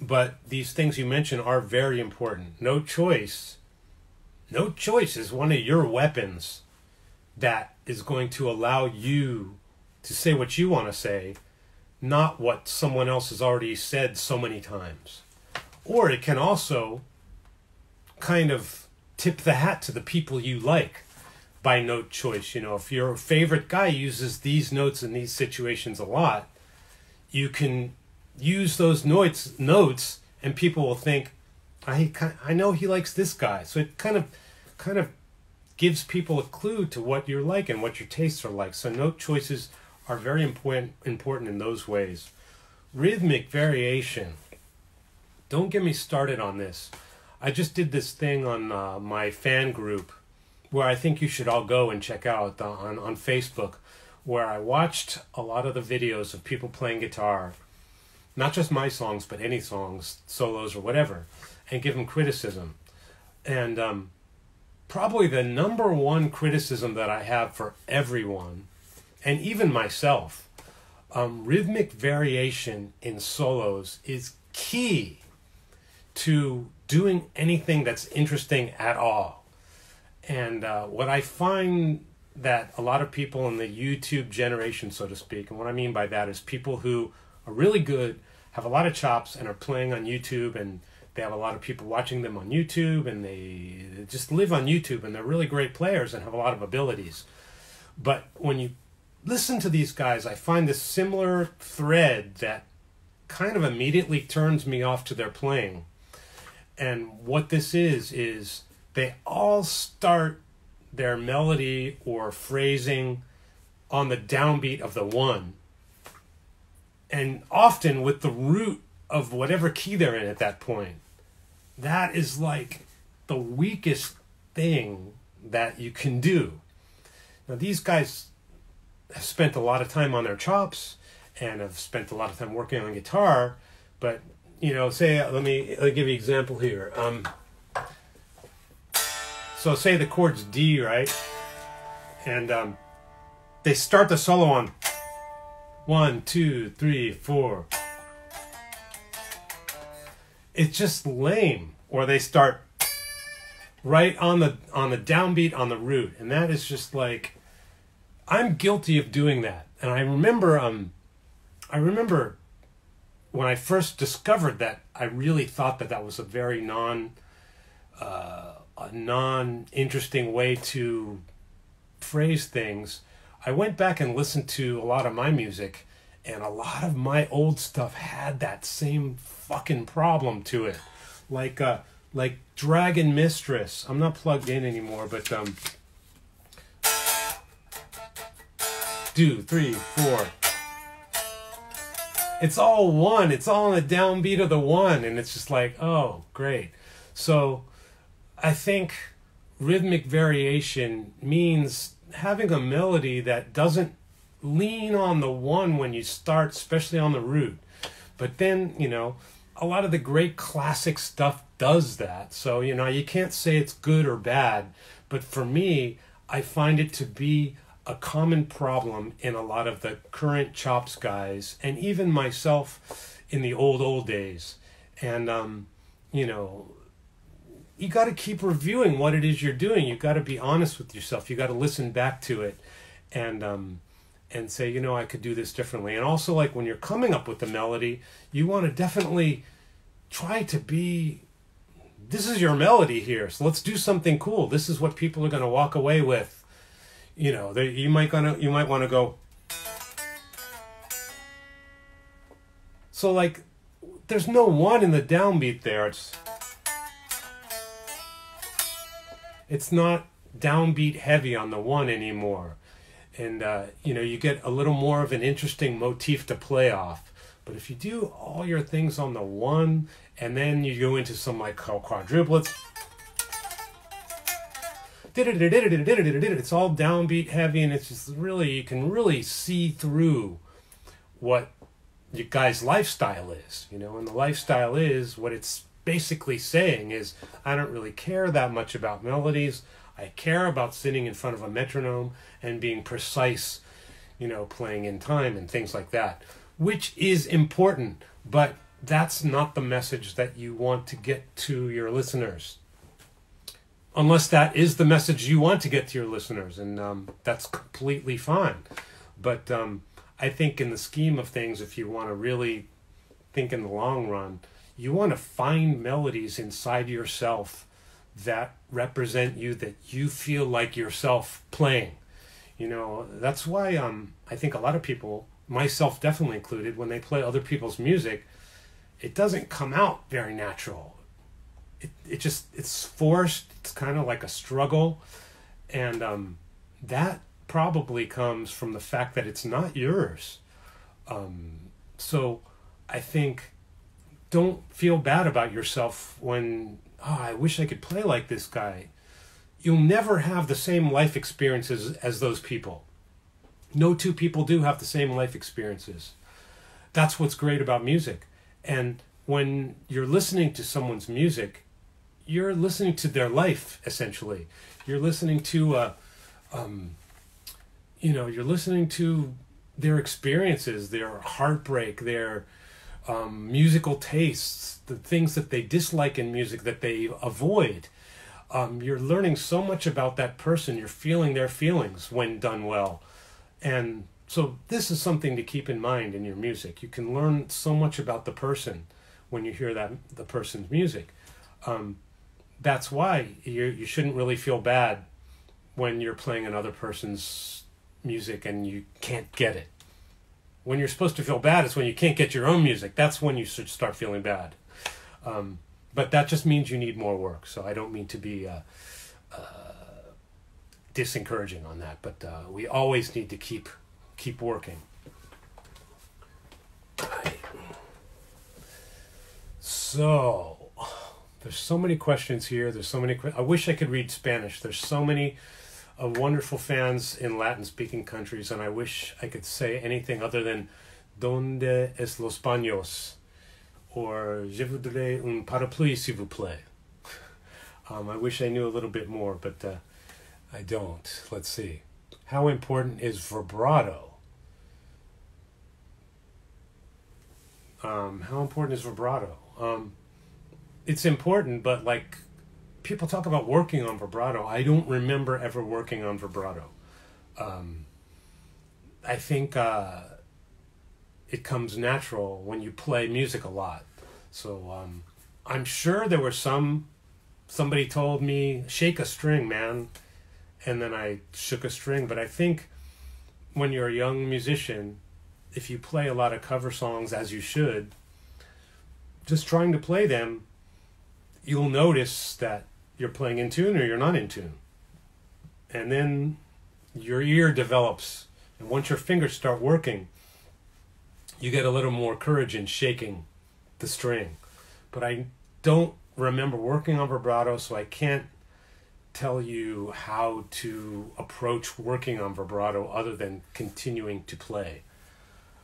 but these things you mentioned are very important. No choice is one of your weapons that is going to allow you to say what you want to say, not what someone else has already said so many times. Or it can also kind of tip the hat to the people you like by note choice. You know, if your favorite guy uses these notes in these situations a lot, you can use those notes and people will think, I know he likes this guy. So it kind of gives people a clue to what you're like and what your tastes are like. So note choices are very important in those ways. Rhythmic variation. Don't get me started on this. I just did this thing on my fan group where I think you should all go and check out on Facebook, where I watched a lot of the videos of people playing guitar, not just my songs, but any songs, solos or whatever, and give them criticism. And probably the number one criticism that I have for everyone, and even myself, rhythmic variation in solos is key to doing anything that's interesting at all. And what I find that a lot of people in the YouTube generation, so to speak, and what I mean by that is people who are really good, have a lot of chops, and are playing on YouTube, and They have a lot of people watching them on YouTube, and they just live on YouTube, and they're really great players and have a lot of abilities. But when you listen to these guys, I find this similar thread that kind of immediately turns me off to their playing. And what this is they all start their melody or phrasing on the downbeat of the 1. And often with the root of whatever key they're in at that point. That is like the weakest thing that you can do. Now these guys have spent a lot of time on their chops and have spent a lot of time working on guitar, but say, let me give you an example here. So say the chord's D, right? And they start the solo on 1, 2, 3, 4. It's just lame. Or they start right on the downbeat on the root, and that is just like, I'm guilty of doing that. And I remember when I first discovered that, I really thought that was a very non-interesting way to phrase things. I went back and listened to a lot of my music, and a lot of my old stuff had that same fucking problem to it. Like Dragon Mistress. I'm not plugged in anymore, but 2, 3, 4. It's all 1. It's all on the downbeat of the 1, and it's just like, oh, great. So I think rhythmic variation means having a melody that doesn't lean on the 1 when you start, especially on the root. But then, a lot of the great classic stuff does that. So, you can't say it's good or bad. But for me, I find it to be a common problem in a lot of the current chops guys, and even myself in the old days. And, you got to keep reviewing what it is you're doing. You got to be honest with yourself. You got to listen back to it and say, I could do this differently. And also, like, when you're coming up with the melody, you want to definitely try to be, this is your melody here, so let's do something cool. This is what people are going to walk away with. You might want to go. So, like, there's no 1 in the downbeat there. It's not downbeat heavy on the 1 anymore. And, you get a little more of an interesting motif to play off. But if you do all your things on the 1, and then you go into some, like, quadruplets, it's all downbeat heavy, and it's just really, you can really see through what your guy's lifestyle is, and the lifestyle is, what it's basically saying is, I don't really care that much about melodies. I care about sitting in front of a metronome and being precise, playing in time and things like that, which is important, but that's not the message that you want to get to your listeners. Unless that is the message you want to get to your listeners, and that's completely fine. But I think in the scheme of things, if you want to really think in the long run, you want to find melodies inside yourself that represent you, that you feel like yourself playing. That's why I think a lot of people, myself definitely included, when they play other people's music, it doesn't come out very natural. It's forced. It's kind of like a struggle, and that probably comes from the fact that it's not yours. So I think, don't feel bad about yourself when, I wish I could play like this guy. You'll never have the same life experiences as those people. No two people do have the same life experiences. That's what's great about music. And when you're listening to someone's music, you're listening to their life, essentially. You're listening to, you're listening to their experiences, their heartbreak, their musical tastes, the things that they dislike in music that they avoid. You're learning so much about that person. You're feeling their feelings when done well. And so this is something to keep in mind in your music. You can learn so much about the person when you hear the person's music. That's why you shouldn't really feel bad when you're playing another person's music and you can't get it. When you're supposed to feel bad is when you can't get your own music. That's when you should start feeling bad. But that just means you need more work. So I don't mean to be disencouraging on that, but we always need to keep working. So there's so many questions here. There's so many. I wish I could read Spanish. There's so many wonderful fans in Latin-speaking countries, and I wish I could say anything other than "Donde es los baños?" or "Je voudrais un parapluie, s'il vous plaît." I wish I knew a little bit more, but I don't. Let's see. How important is vibrato? How important is vibrato? It's important, but like people talk about working on vibrato. I don't remember ever working on vibrato. I think it comes natural when you play music a lot. So I'm sure there were somebody told me, shake a string, man. And then I shook a string. But I think when you're a young musician, if you play a lot of cover songs, as you should, just trying to play them, you'll notice that you're playing in tune or you're not in tune. And then your ear develops. And once your fingers start working, you get a little more courage in shaking the string. But I don't remember working on vibrato, so I can't tell you how to approach working on vibrato other than continuing to play,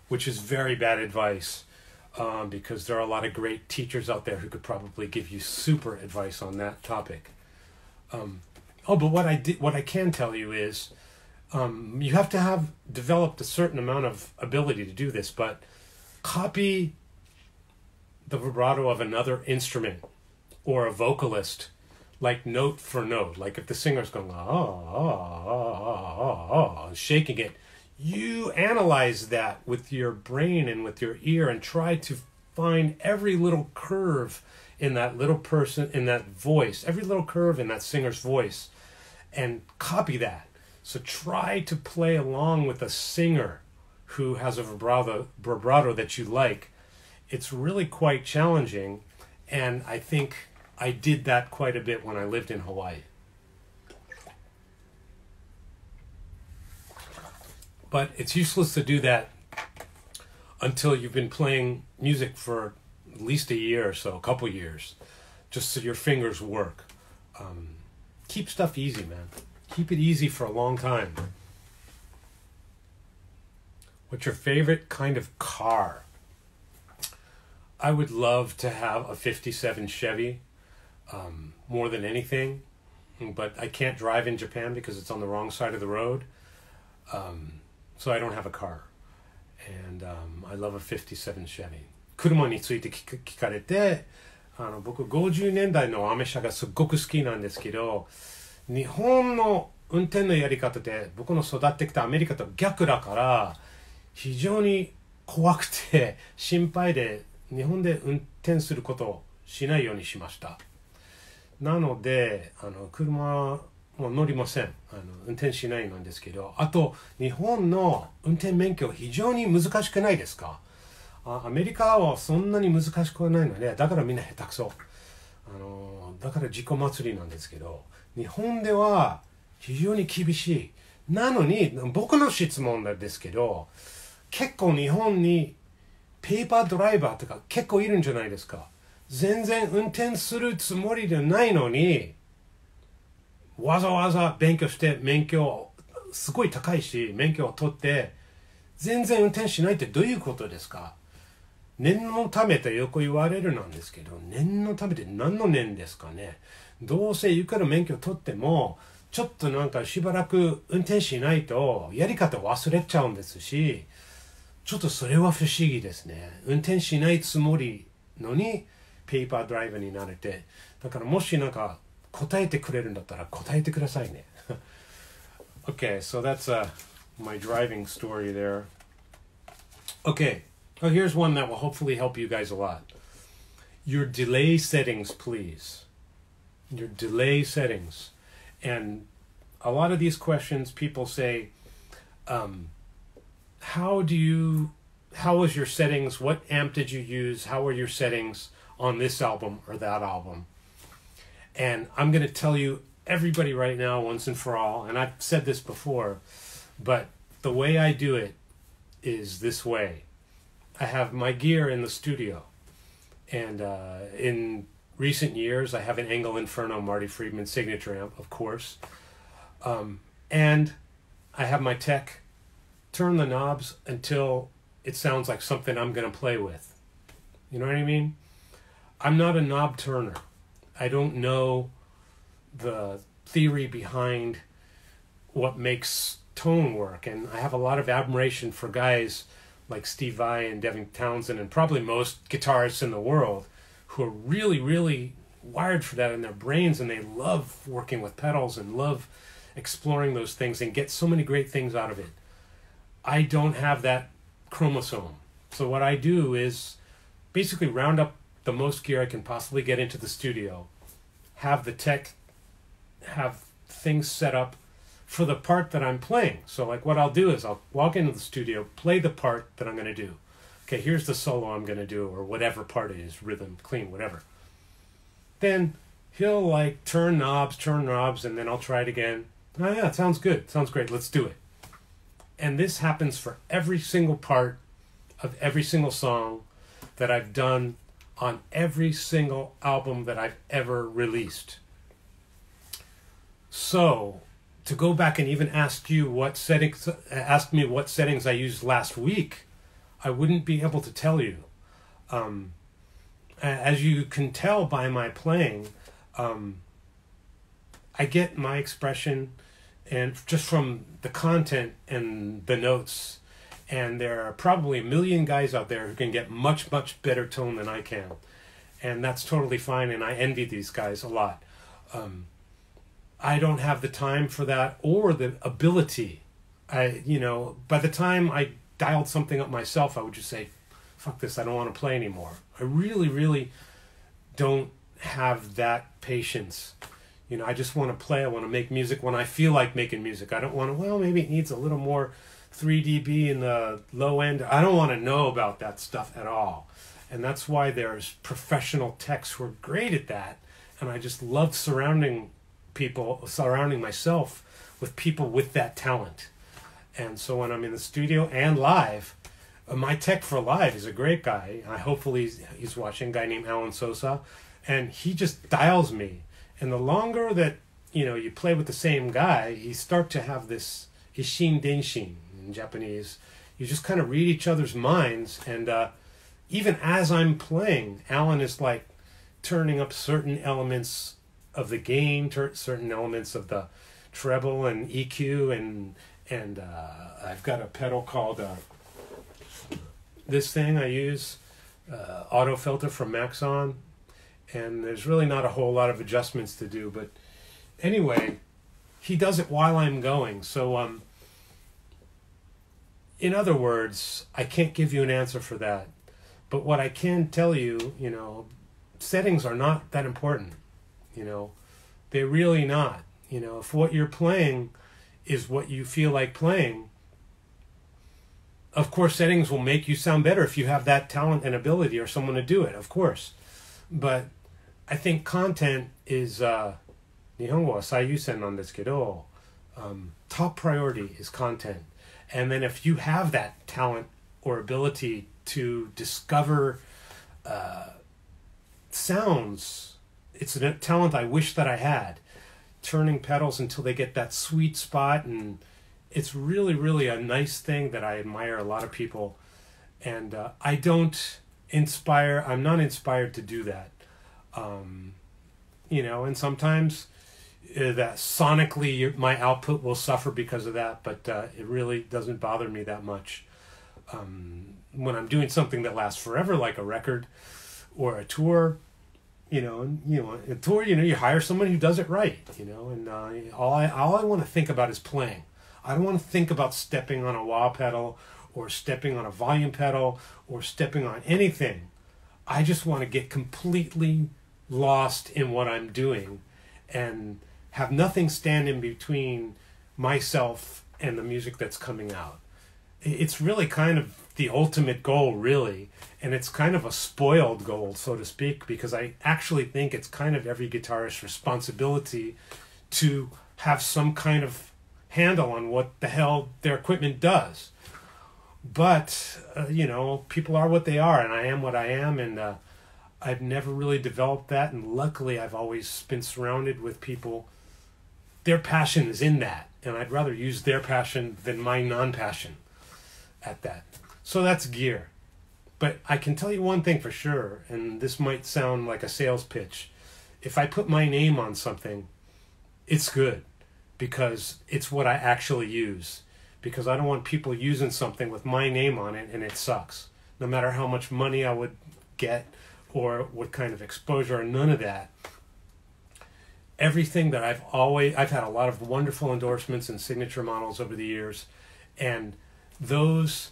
which is very bad advice, because there are a lot of great teachers out there who could probably give you super advice on that topic. But what I can tell you is you have to have developed a certain amount of ability to do this, but copy the vibrato of another instrument or a vocalist, like note for note. Like if the singer's going and shaking it, you analyze that with your brain and with your ear and try to find every little curve in that little person, in that voice, every little curve in that singer's voice, and copy that. So try to play along with a singer who has a vibrato that you like. It's really quite challenging, and I think I did that quite a bit when I lived in Hawaii. But it's useless to do that until you've been playing music for at least a year or so, a couple years, just so your fingers work. Keep stuff easy, man. Keep it easy for a long time. What's your favorite kind of car? I would love to have a 57 Chevy, more than anything, but I can't drive in Japan because it's on the wrong side of the road. So I don't have a car. And I love a 57 Chevy. 車について聞かれて、僕50年代のアメ車がすっごく好きなんですけど、日本の運転のやり方で僕の育ってきたアメリカと逆だから非常に怖くて心配で日本で運転することをしないようにしました。なので車も乗りません。運転しないなんですけど、あと日本の運転免許非常に難しくないですか？アメリカはそんなに難しくはないので、だからみんな下手くそ。だから自己祭りなんですけど、日本では非常に厳しい。なのに僕の質問なんですけど、結構日本にペーパードライバーとか結構いるんじゃないですか。全然運転するつもりでないのにわざわざ勉強して免許すごい高いし免許を取って全然運転しないってどういうことですか？念のためとよく言われるなんですけど、念のためって何の念ですかね。どうせいくら免許取ってもちょっとなんかしばらく運転しないとやり方忘れちゃうんですし、ちょっとそれは不思議ですね。運転しないつもりのにペーパードライバーになれて、だからもしなんか答えてくれるんだったら答えてくださいね。Okay, so that's my driving story there. Okay, well, here's one that will hopefully help you guys a lot. your delay settings, please. Your delay settings. And a lot of these questions, people say, how was your settings? What amp did you use? How were your settings on this album or that album? And I'm going to tell you, everybody right now, once and for all, and I've said this before, but the way I do it is this way. I have my gear in the studio. And in recent years, I have an Angle Inferno Marty Friedman signature amp, of course. And I have my tech turn the knobs until it sounds like something I'm going to play with. You know what I mean? I'm not a knob turner. I don't know the theory behind what makes tone work. And I have a lot of admiration for guys like Steve Vai and Devin Townsend and probably most guitarists in the world who are really, really wired for that in their brains, and they love working with pedals and love exploring those things and get so many great things out of it. I don't have that chromosome. So what I do is basically round up the most gear I can possibly get into the studio, have the tech, have things set up for the part that I'm playing. So like what I'll do is I'll walk into the studio, play the part that I'm going to do. Okay, here's the solo I'm going to do, or whatever part it is, rhythm, clean, whatever. Then he'll like turn knobs, and then I'll try it again. Oh yeah, it sounds good. Sounds great. Let's do it. And this happens for every single part of every single song that I've done on every single album that I've ever released. So, to go back and even ask me what settings I used last week, I wouldn't be able to tell you. As you can tell by my playing, I get my expression and just from the content and the notes. And there are probably a million guys out there who can get much, much better tone than I can. And that's totally fine, and I envy these guys a lot. I don't have the time for that or the ability. By the time I dialed something up myself, I would just say, fuck this, I don't want to play anymore. I really, really don't have that patience. I just want to play. I want to make music when I feel like making music. I don't want to, well, maybe it needs a little more 3 dB in the low end. I don't want to know about that stuff at all. And that's why there's professional techs who are great at that. And I just love surrounding myself with people with that talent. And so when I'm in the studio and live, my tech for live is a great guy. Hopefully he's watching, a guy named Alan Sosa. And he just dials me. And the longer that, you play with the same guy, you start to have this Ishin Denshin in Japanese. You just kind of read each other's minds. And even as I'm playing, Alan is like turning up certain elements of the gain, certain elements of the treble and EQ, and I've got a pedal called this thing I use, auto filter from Maxon, and there's really not a whole lot of adjustments to do, but anyway, he does it while I'm going. So in other words, I can't give you an answer for that, but what I can tell you, settings are not that important. They're really not. If what you're playing is what you feel like playing, of course settings will make you sound better if you have that talent and ability or someone to do it, of course. But I think content is, 日本語は最優先なんですけど, top priority is content. And then if you have that talent or ability to discover sounds, it's a talent I wish that I had, turning pedals until they get that sweet spot, and it's really, really a nice thing that I admire a lot of people. And I'm not inspired to do that. And sometimes that sonically my output will suffer because of that, but it really doesn't bother me that much. When I'm doing something that lasts forever, like a record or a tour, a tour, you hire someone who does it right, and all I want to think about is playing. I don't want to think about stepping on a wah pedal or stepping on a volume pedal or stepping on anything. I just want to get completely lost in what I'm doing and have nothing stand in between myself and the music that's coming out. It's really kind of the ultimate goal, really. And it's kind of a spoiled goal, so to speak, because I actually think it's kind of every guitarist's responsibility to have some kind of handle on what the hell their equipment does. But, people are what they are, and I am what I am, and I've never really developed that, and luckily I've always been surrounded with people. Their passion is in that, and I'd rather use their passion than my non-passion at that. So that's gear. But I can tell you one thing for sure, and this might sound like a sales pitch. If I put my name on something, it's good, because it's what I actually use. Because I don't want people using something with my name on it and it sucks. No matter how much money I would get or what kind of exposure, or none of that. Everything that I've had a lot of wonderful endorsements and signature models over the years, and those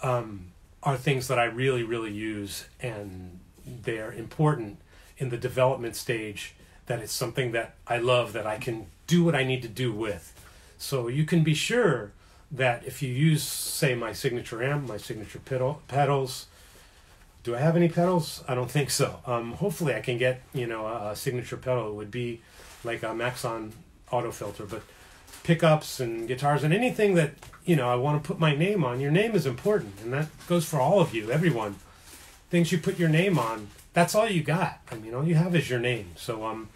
are things that I really, really use, and they're important in the development stage, that it's something that I love, that I can do what I need to do with. So you can be sure that if you use, say, my signature amp, my signature pedals, do I have any pedals? I don't think so. Hopefully I can get, a signature pedal. It would be like a Maxon auto filter, but pickups and guitars and anything that, I want to put my name on. Your name is important, and that goes for all of you, everyone. Things you put your name on, that's all you got. I mean, all you have is your name. So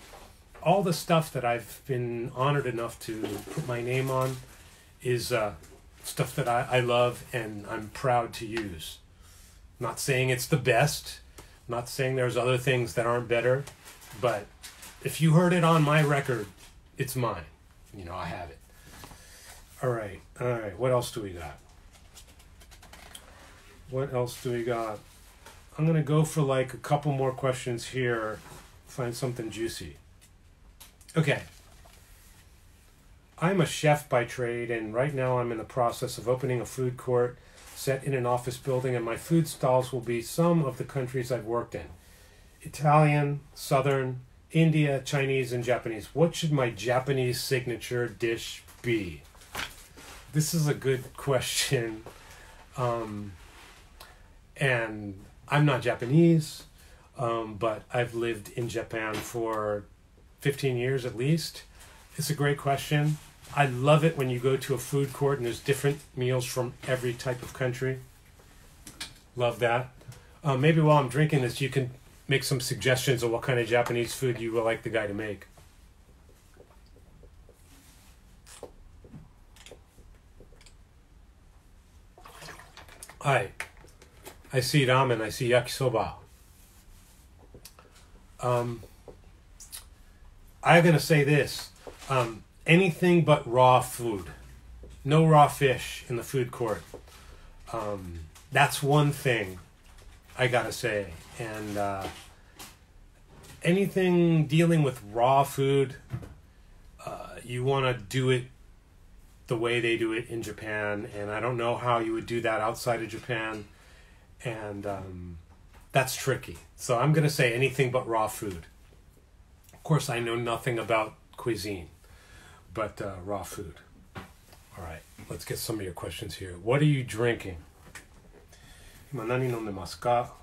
all the stuff that I've been honored enough to put my name on is stuff that I love and I'm proud to use. Not saying it's the best, not saying there's other things that aren't better, but if you heard it on my record, it's mine. I have it. All right, what else do we got? I'm going to go for like a couple more questions here, find something juicy. Okay. I'm a chef by trade, and right now I'm in the process of opening a food court set in an office building, and my food stalls will be some of the countries I've worked in. Italian, Southern, India, Chinese, and Japanese. What should my Japanese signature dish be? This is a good question. And I'm not Japanese, but I've lived in Japan for 15 years at least. It's a great question. I love it when you go to a food court and there's different meals from every type of country. Love that. Maybe while I'm drinking this, you can make some suggestions of what kind of Japanese food you would like the guy to make. Hi. I see ramen, I see yakisoba. I'm going to say this. Anything but raw food. No raw fish in the food court. That's one thing I got to say. And anything dealing with raw food, you want to do it the way they do it in Japan. And I don't know how you would do that outside of Japan. And that's tricky. So I'm going to say anything but raw food. Of course, I know nothing about cuisine, but raw food. All right, let's get some of your questions here. What are you drinking? 今何飲んでますか?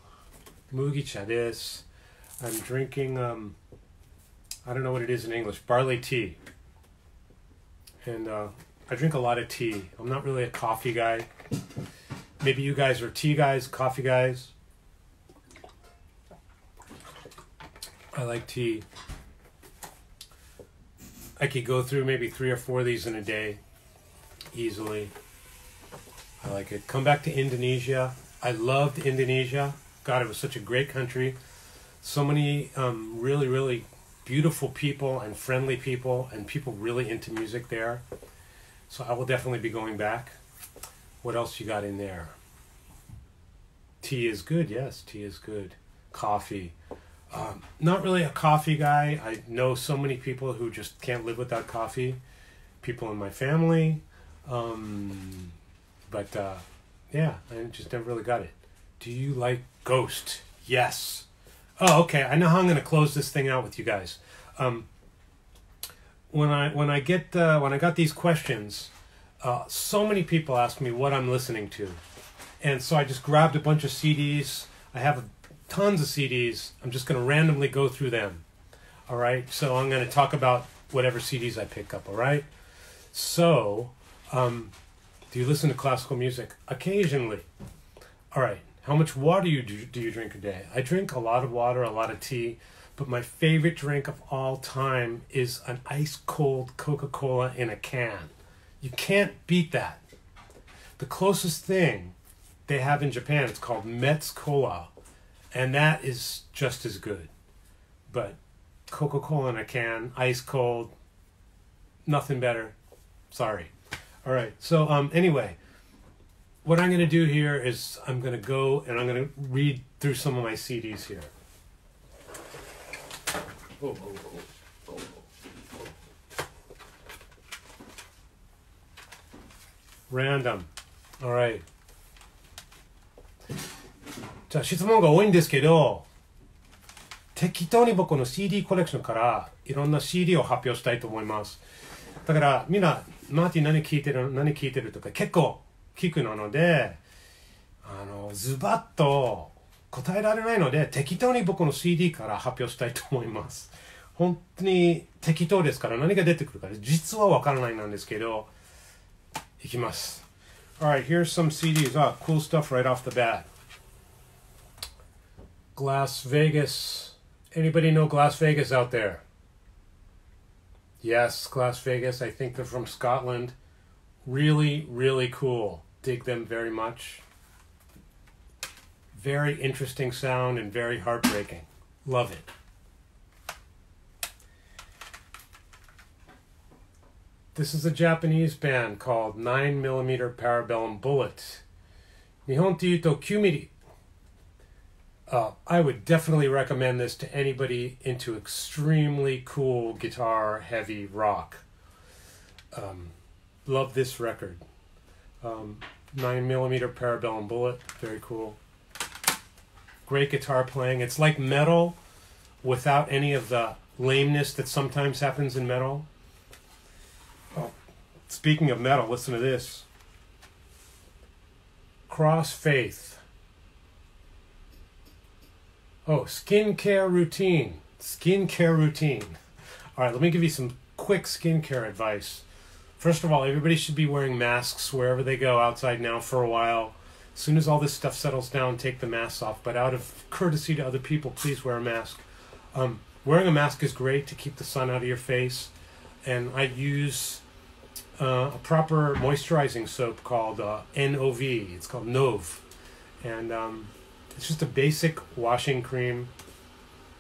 麦茶です. I'm drinking, I don't know what it is in English, barley tea. And I drink a lot of tea. I'm not really a coffee guy. Maybe you guys are tea guys, coffee guys. I like tea. I could go through maybe 3 or 4 of these in a day, easily. I like it. Come back to Indonesia. I loved Indonesia. God, it was such a great country. So many really, really beautiful people and friendly people, and people really into music there. So I will definitely be going back. What else you got in there? Tea is good. Yes, tea is good. Coffee. Not really a coffee guy. I know so many people who just can't live without coffee. People in my family. But yeah, I just never really got it. Do you like Ghost? Yes. Oh, okay. I know how I'm going to close this thing out with you guys. When I got these questions, so many people ask me what I'm listening to, and so I just grabbed a bunch of CDs. I have tons of CDs. I'm just going to randomly go through them. All right. So I'm going to talk about whatever CDs I pick up. All right. So, do you listen to classical music? Occasionally. All right. How much water do you drink a day? I drink a lot of water, a lot of tea, but my favorite drink of all time is an ice-cold Coca-Cola in a can. You can't beat that. The closest thing they have in Japan, it's called Mets Cola, and that is just as good. But Coca-Cola in a can, ice-cold, nothing better. Sorry. All right. So anyway, what I'm going to do here is I'm going to go and I'm going to read through some of my CDs here. Random. All right. じゃあ質問が多いんですけど、適当に僕の CD コレクションからいろんな CD を発表したいと思います。だからみんなマーティ何聞いてるとか結構聞くので、ズバッと答えられないので適当に僕の CD から発表したいと思います。本当に適当ですから何が出てくるか実はわからないなんですけど、いきます。Alright, here's some CDs. Cool stuff right off the bat. Las Vegas. Anybody know Las Vegas out there? Yes, Las Vegas. I think they're from Scotland. Really, really cool. Dig them very much. Very interesting sound and very heartbreaking. Love it. This is a Japanese band called 9mm Parabellum Bullet. 日本で言うと9ミリ. I would definitely recommend this to anybody into extremely cool guitar heavy rock. Love this record. 9mm Parabellum Bullet, very cool. Great guitar playing. It's like metal without any of the lameness that sometimes happens in metal. Oh, speaking of metal, listen to this. Cross Faith. Oh, skincare routine. Skincare routine. All right, let me give you some quick skincare advice. First of all, everybody should be wearing masks wherever they go outside now for a while. As soon as all this stuff settles down, take the masks off. But out of courtesy to other people, please wear a mask. Wearing a mask is great to keep the sun out of your face. And I use a proper moisturizing soap called NOV. It's called Nove. And it's just a basic washing cream.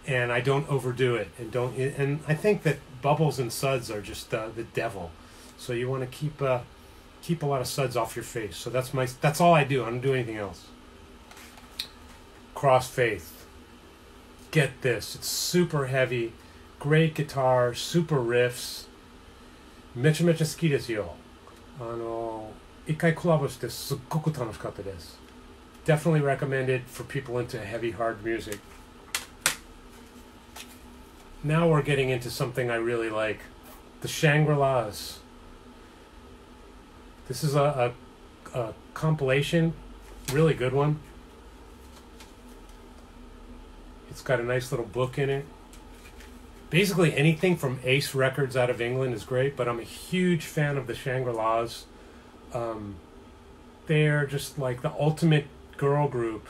And I don't overdo it. And I think that bubbles and suds are just the devil. So you want to keep a lot of suds off your face. So that's all I do. I don't do anything else. Cross Faith. Get this. It's super heavy. Great guitar. Super riffs. めちゃめちゃ好きですよ。一回コラボしてすっごく楽しかったです。Definitely recommended for people into heavy hard music. Now we're getting into something I really like. The Shangri-Las. This is a compilation, really good one. It's got a nice little book in it. Basically anything from Ace Records out of England is great, but I'm a huge fan of the Shangri-Las. They're just like the ultimate girl group.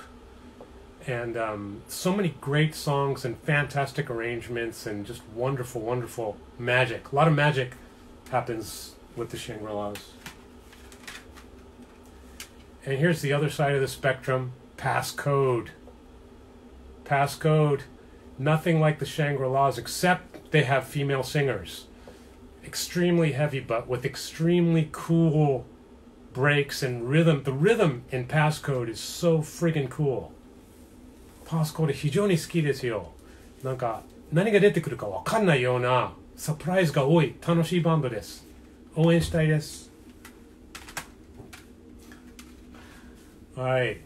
And so many great songs and fantastic arrangements and just wonderful, wonderful magic. A lot of magic happens with the Shangri-Las. And here's the other side of the spectrum, Passcode. Passcode, nothing like the Shangri-Las except they have female singers. Extremely heavy, but with extremely cool breaks and rhythm. The rhythm in Passcode is so friggin' cool. Passcode 非常に好きですよ。なんか何が出てくるかわかんないようなサプライズが多い楽しいバンドです。応援したいです。Alright.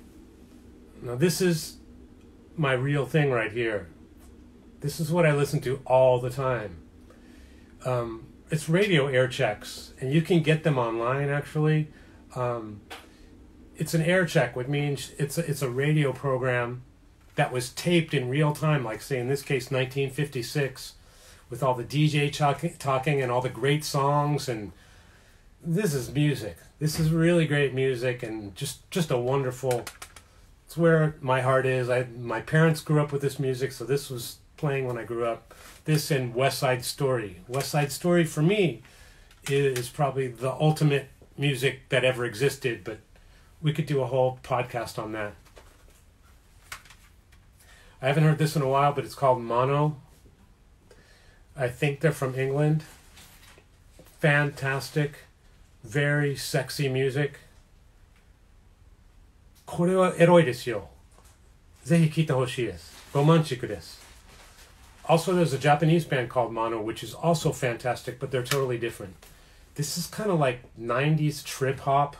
Now this is my real thing right here. This is what I listen to all the time. It's radio air checks, and you can get them online, actually. It's an air check, which means it's a radio program that was taped in real time, like, say, in this case, 1956, with all the DJ talking and all the great songs. And this is music. This is really great music, and just a wonderful... It's where my heart is. My parents grew up with this music, so this was playing when I grew up. This and West Side Story. West Side Story, for me, is probably the ultimate music that ever existed, but we could do a whole podcast on that. I haven't heard this in a while, but it's called Mono. I think they're from England. Fantastic, very sexy music. これはエロいですよ。ぜひ聴いてほしいです。ロマンチックです。Also, there's a Japanese band called Mono, which is also fantastic, but they're totally different. This is kind of like 90s trip hop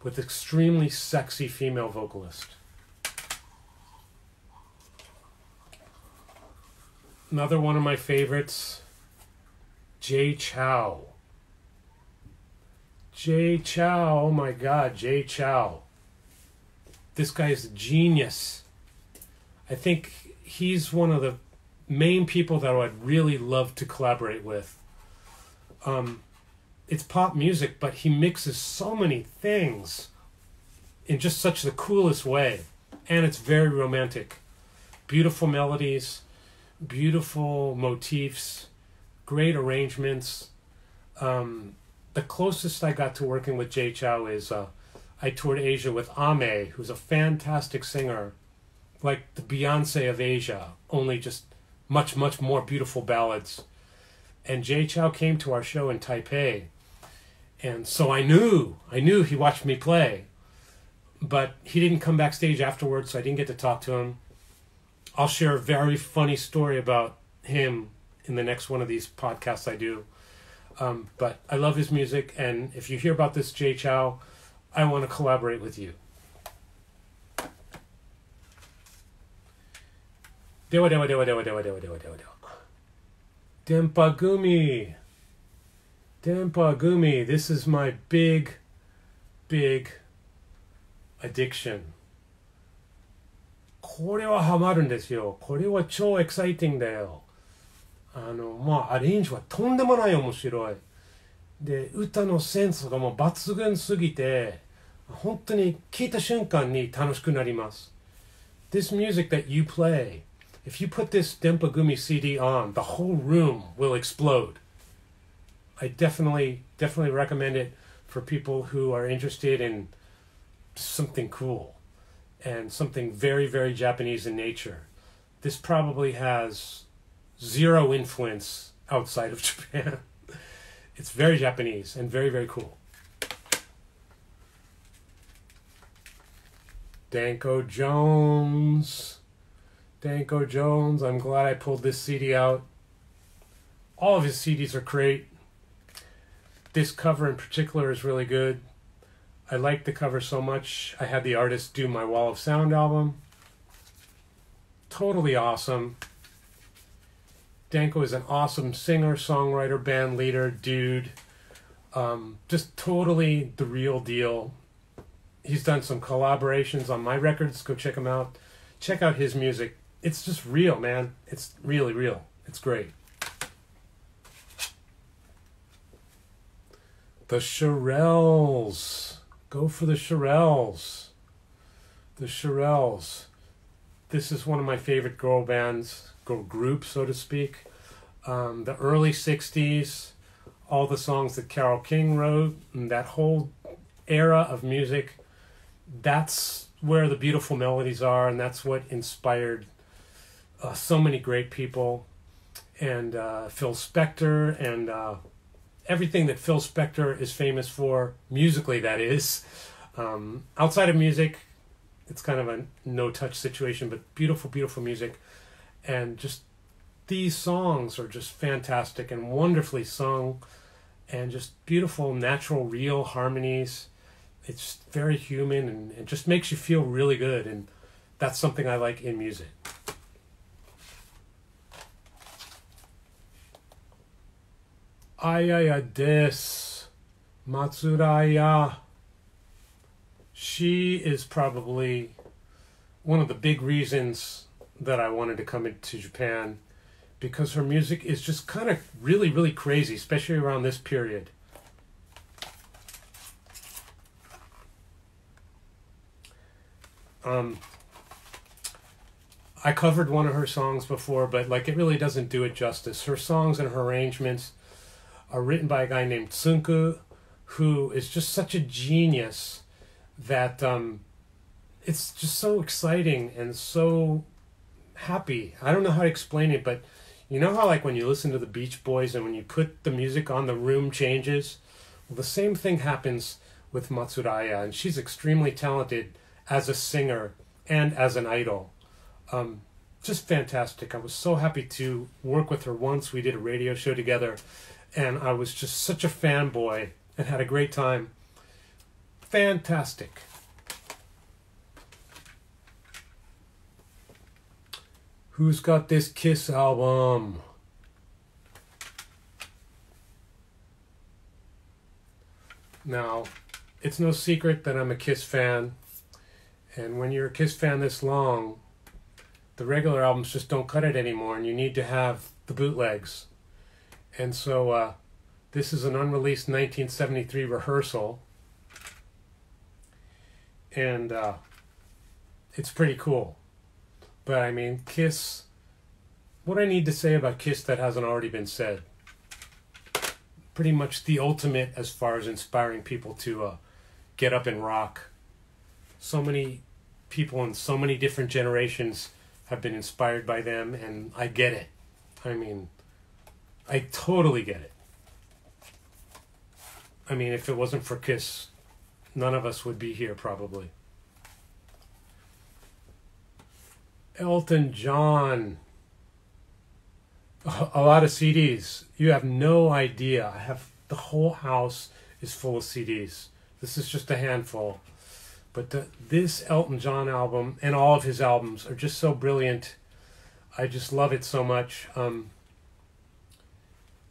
with extremely sexy female vocalist. Another one of my favorites, Jay Chou. Jay Chou, oh my God, Jay Chou. This guy is a genius. I think he's one of the main people that I'd really love to collaborate with. It's pop music, but he mixes so many things in just such the coolest way. And it's very romantic. Beautiful melodies, beautiful motifs, great arrangements. The closest I got to working with Jay Chou is I toured Asia with Ame, who's a fantastic singer, like the Beyonce of Asia, only just much, much more beautiful ballads. And Jay Chou came to our show in Taipei, and so I knew he watched me play, but he didn't come backstage afterwards, so I didn't get to talk to him. I'll share a very funny story about him in the next one of these podcasts I do. But I love his music, and if you hear about this Jay Chou, I want to collaborate with you. では。電波グミ。This is my big addiction. これはハマるんですよ。これは超エキサイティングだよ。アレンジはとんでもない面白い。で、歌のセンスがもう抜群すぎて、本当に聴いた瞬間に楽しくなります。This music that you play, if you put this Denpa Gumi CD on, the whole room will explode. I definitely recommend it for people who are interested in something cool and something very, very Japanese in nature. This probably has zero influence outside of Japan. It's very Japanese and very, very cool. Danko Jones. I'm glad I pulled this CD out. All of his CDs are great. This cover in particular is really good. I like the cover so much. I had the artist do my Wall of Sound album. Totally awesome. Danko is an awesome singer, songwriter, band leader, dude. Just totally the real deal. He's done some collaborations on my records. Go check him out. Check out his music. It's just real, man. It's really real. It's great. The Shirelles. Go for the Shirelles. The Shirelles. This is one of my favorite girl bands, girl groups, so to speak. The early 60s, all the songs that Carole King wrote, and that whole era of music, that's where the beautiful melodies are, and that's what inspired so many great people. And Phil Spector, and everything that Phil Spector is famous for, musically that is. Outside of music, it's kind of a no-touch situation, but beautiful, beautiful music. And just these songs are just fantastic and wonderfully sung, and just beautiful, natural, real harmonies. It's very human, and it just makes you feel really good. And that's something I like in music. Ayaya des Matsuraya. She is probably one of the big reasons that I wanted to come into Japan, because her music is just kind of really, really crazy, especially around this period. I covered one of her songs before, but like it really doesn't do it justice. Her songs and her arrangements are written by a guy named Tsunku, who is just such a genius that it's just so exciting and so happy. I don't know how to explain it, but you know how like when you listen to the Beach Boys and when you put the music on, the room changes? Well, the same thing happens with Matsuraya, and she's extremely talented as a singer and as an idol. Just fantastic. I was so happy to work with her once. We did a radio show together, and I was just such a fanboy and had a great time. Fantastic. Who's got this Kiss album? Now, it's no secret that I'm a Kiss fan, and when you're a Kiss fan this long, the regular albums just don't cut it anymore, and you need to have the bootlegs. And so this is an unreleased 1973 rehearsal, and it's pretty cool. But I mean, Kiss, what I need to say about Kiss that hasn't already been said? Pretty much the ultimate as far as inspiring people to get up and rock. So many people in so many different generations have been inspired by them, and I get it. I mean, I totally get it. I mean, if it wasn't for Kiss, none of us would be here probably. Elton John. A lot of CDs. You have no idea. I have, the whole house is full of CDs. This is just a handful. But this Elton John album and all of his albums are just so brilliant. I just love it so much.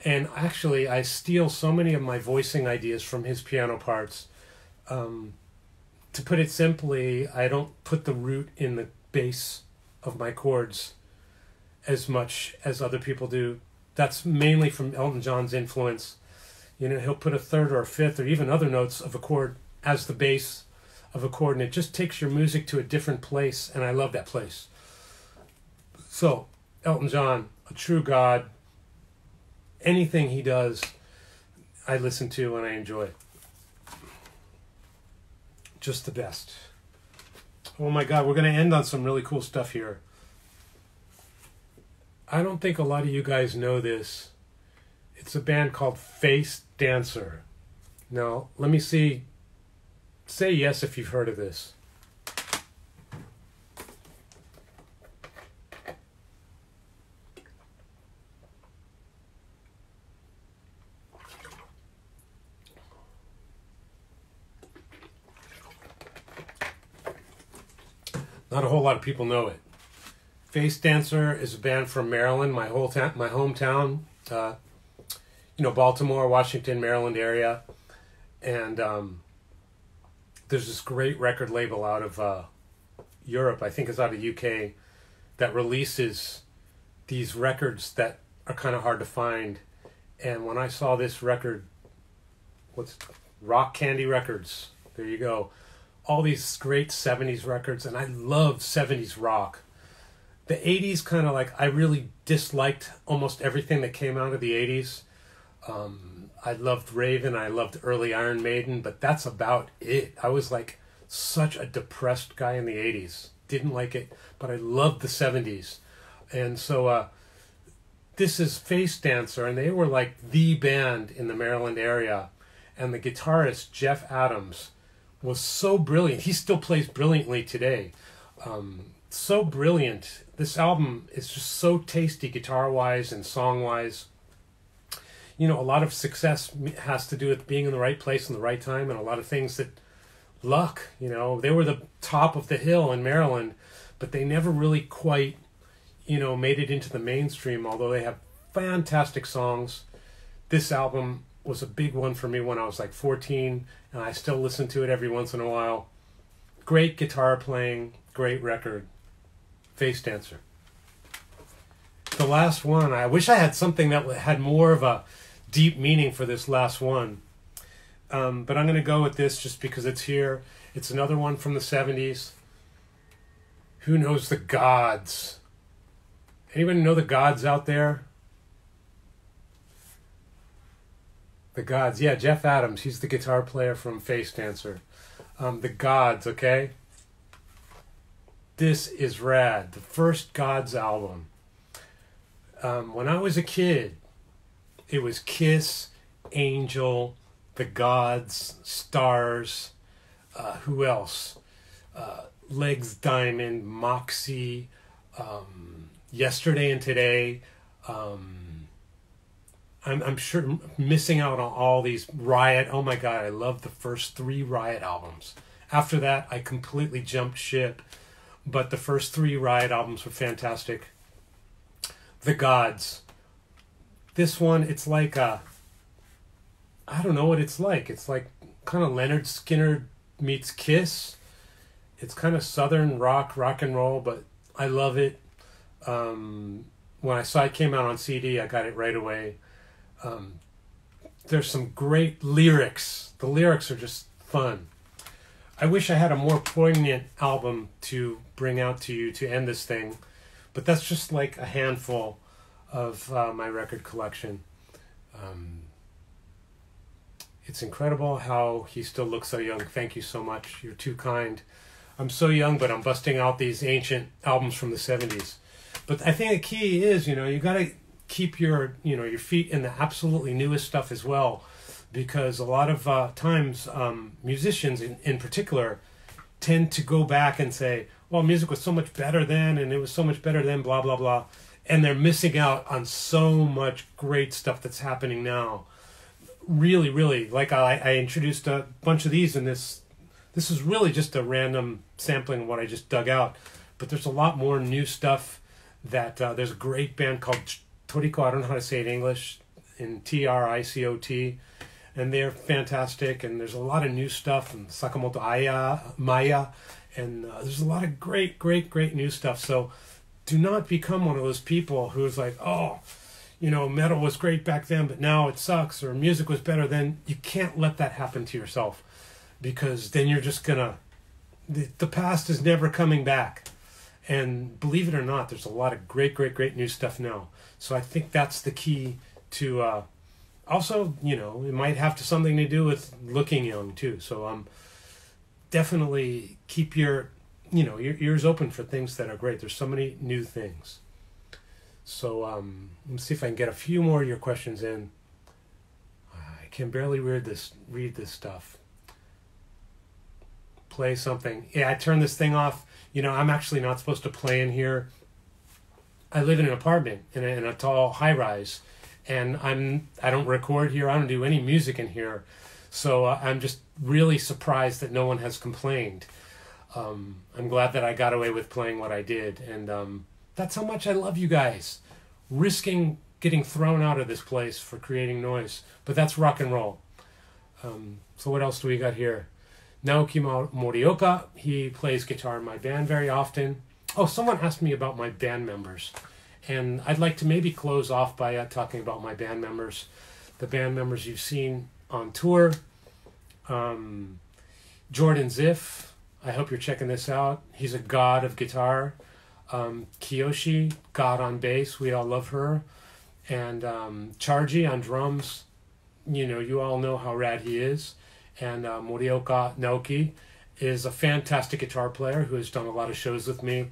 And actually, I steal so many of my voicing ideas from his piano parts. To put it simply, I don't put the root in the bass of my chords as much as other people do. That's mainly from Elton John's influence. You know, he'll put a third or a fifth or even other notes of a chord as the bass of a chord, and it just takes your music to a different place, and I love that place. So, Elton John, a true god. Anything he does, I listen to and I enjoy. Just the best. Oh my God, we're going to end on some really cool stuff here. I don't think a lot of you guys know this. It's a band called Face Dancer. Now, let me see. Say yes if you've heard of this. Not a whole lot of people know it. Face Dancer is a band from Maryland, my hometown. Baltimore, Washington, Maryland area, and there's this great record label out of Europe. I think it's out of UK that releases these records that are kind of hard to find. And when I saw this record, Rock Candy Records? There you go. All these great 70s records, and I love 70s rock. The 80s kind of like, I really disliked almost everything that came out of the 80s. I loved Raven, I loved early Iron Maiden, but that's about it. I was like such a depressed guy in the 80s. Didn't like it, but I loved the 70s. And so this is Face Dancer, and they were like the band in the Maryland area. And the guitarist, Jeff Adams, was so brilliant. He still plays brilliantly today. So brilliant. This album is just so tasty guitar-wise and song-wise. You know, a lot of success has to do with being in the right place in the right time, and a lot of things that luck, you know. They were the top of the hill in Maryland, but they never really quite, made it into the mainstream, although they have fantastic songs. This album was a big one for me when I was like 14, and I still listen to it every once in a while. Great guitar playing, great record. Face Dancer. The last one, I wish I had something that had more of a deep meaning for this last one. But I'm going to go with this just because it's here. It's another one from the 70s. Who knows the Gods? Anybody know the Gods out there? The Gods. Yeah, Jeff Adams. He's the guitar player from Face Dancer. The Gods, okay? This is rad. The first Gods album. When I was a kid, it was Kiss, Angel, The Gods, Stars, who else? Legs Diamond, Moxie, Yesterday and Today. I'm sure missing out on all these. Riot. Oh my God, I love the first 3 Riot albums. After that, I completely jumped ship. But the first 3 Riot albums were fantastic. The Gods. This one, it's like I don't know what it's like. It's like kind of Leonard Skinner meets Kiss. It's kind of southern rock and roll, but I love it. When I saw it came out on CD, I got it right away. There's some great lyrics. The lyrics are just fun. I wish I had a more poignant album to bring out to you to end this thing, but that's just like a handful of my record collection. It's incredible how he still looks so young. Thank you so much. You're too kind. I'm so young, but I'm busting out these ancient albums from the 70s. But I think the key is, you got to keep your feet in the absolutely newest stuff as well, because a lot of times musicians in particular tend to go back and say, well, music was so much better then, and it was so much better then, blah, blah, blah. And they're missing out on so much great stuff that's happening now. Really, really, like I introduced a bunch of these in this. This is really just a random sampling of what I just dug out. But there's a lot more new stuff that there's a great band called Toriko. I don't know how to say it in English. In Tricot. And they're fantastic. And there's a lot of new stuff. And Sakamoto Maya. And there's a lot of great new stuff. So do not become one of those people who's like, oh, metal was great back then, but now it sucks, or music was better then. You can't let that happen to yourself, because then you're just gonna, the past is never coming back. And believe it or not, there's a lot of great new stuff now. So I think that's the key to, also, it might have something to do with looking young too. So definitely keep your ears open for things that are great. There's so many new things. So let's see if I can get a few more of your questions in. I can barely read this stuff. Play something. Yeah, I turned this thing off. I'm actually not supposed to play in here. I live in an apartment in a tall high-rise, and I don't record here. I don't do any music in here. So I'm just really surprised that no one has complained. I'm glad that I got away with playing what I did, and that's how much I love you guys. Risking getting thrown out of this place for creating noise. But that's rock and roll. So what else do we got here? Naoki Morioka. He plays guitar in my band very often. Oh, someone asked me about my band members. And I'd like to maybe close off by talking about my band members. The band members you've seen on tour. Jordan Ziff. I hope you're checking this out. He's a god of guitar. Kiyoshi, god on bass. We all love her. And Charji on drums. You all know how rad he is. And Morioka Naoki is a fantastic guitar player who has done a lot of shows with me.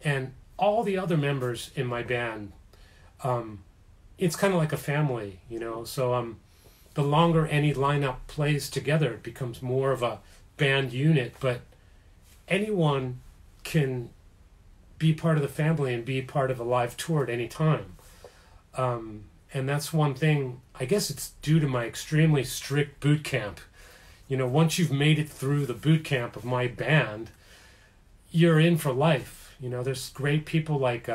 And all the other members in my band, it's kind of like a family, So the longer any lineup plays together, it becomes more of a band unit. But anyone can be part of the family and be part of a live tour at any time. And that's one thing, I guess it's due to my extremely strict boot camp. Once you've made it through the boot camp of my band, you're in for life. You know, there's great people like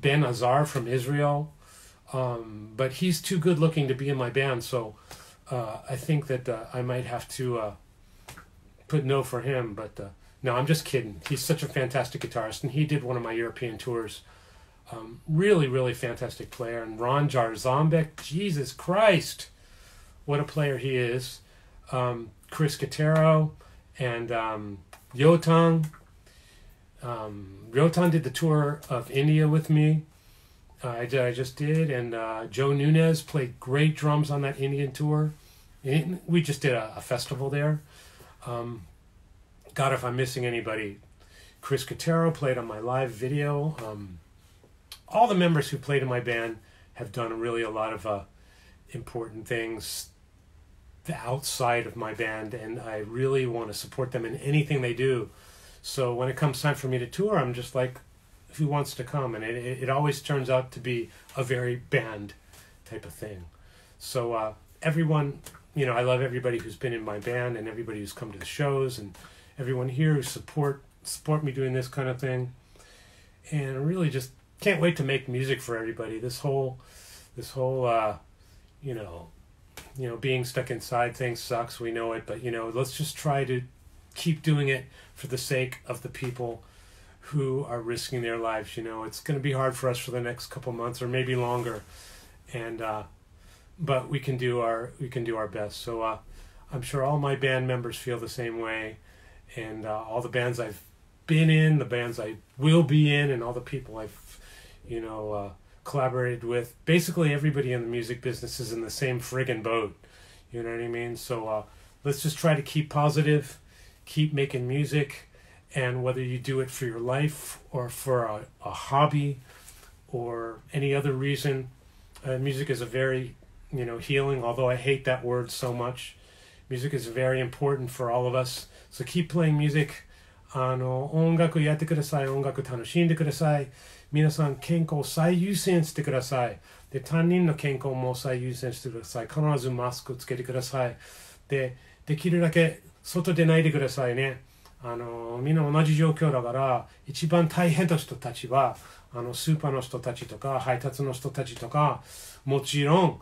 Ben Azar from Israel, but he's too good looking to be in my band, so I think that I might have to put no for him. But no, I'm just kidding. He's such a fantastic guitarist, and he did one of my European tours. Really, really fantastic player. And Ron Jarzambek, Jesus Christ, what a player he is. Chris Guittaro and Yotan. Yotan did the tour of India with me. I just did, and Joe Nunez played great drums on that Indian tour. And we just did a festival there. God, if I'm missing anybody, Chris Guittaro played on my live video. All the members who played in my band have done really a lot of important things outside of my band, and I really want to support them in anything they do. So when it comes time for me to tour, I'm just like, who wants to come? And it always turns out to be a very band type of thing. So everyone, you know, I love everybody who's been in my band and everybody who's come to the shows and everyone here who support me doing this kind of thing. And I really just can't wait to make music for everybody. This whole you know, being stuck inside thing sucks. We know it, but you know, let's just try to keep doing it for the sake of the people who are risking their lives. You know, it's going to be hard for us for the next couple months or maybe longer, and but we can do our best. So I'm sure all my band members feel the same way, and all the bands I've been in, the bands I will be in, and all the people I've collaborated with. Basically everybody in the music business is in the same friggin' boat. You know what I mean? So let's just try to keep positive, keep making music. And whether you do it for your life or for a hobby or any other reason, music is a very, you know, healing, although I hate that word so much. Music is very important for all of us. So keep playing music. 音楽やってください。音楽楽しんでください。皆さん健康を最優先してください。で、他人の健康も最優先してください。必ずマスクをつけてください。で、できるだけ外出ないでくださいね。みんな同じ状況だから一番大変な人たちはスーパーの人たちとか配達の人たちとかもちろん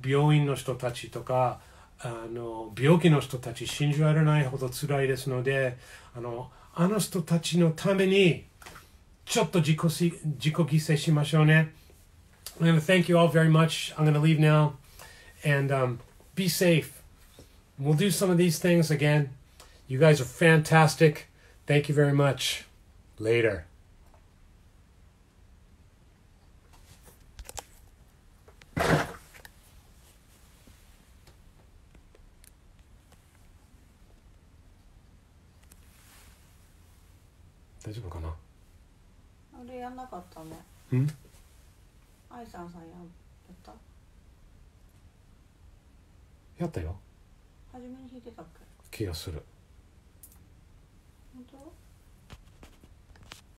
病院の人たちとか病気の人たち信じられないほど辛いですのであの人たちのためにちょっと自己犠牲しましょうね。I'm going to thank you all very much. I'm going to leave now and be safe. We'll do some of these things again. You guys are fantastic. Thank you very much. Later. 大丈夫かな。あれやんなかったね。愛さんやった？やったよ。初めに弾いてたっけ？気がする。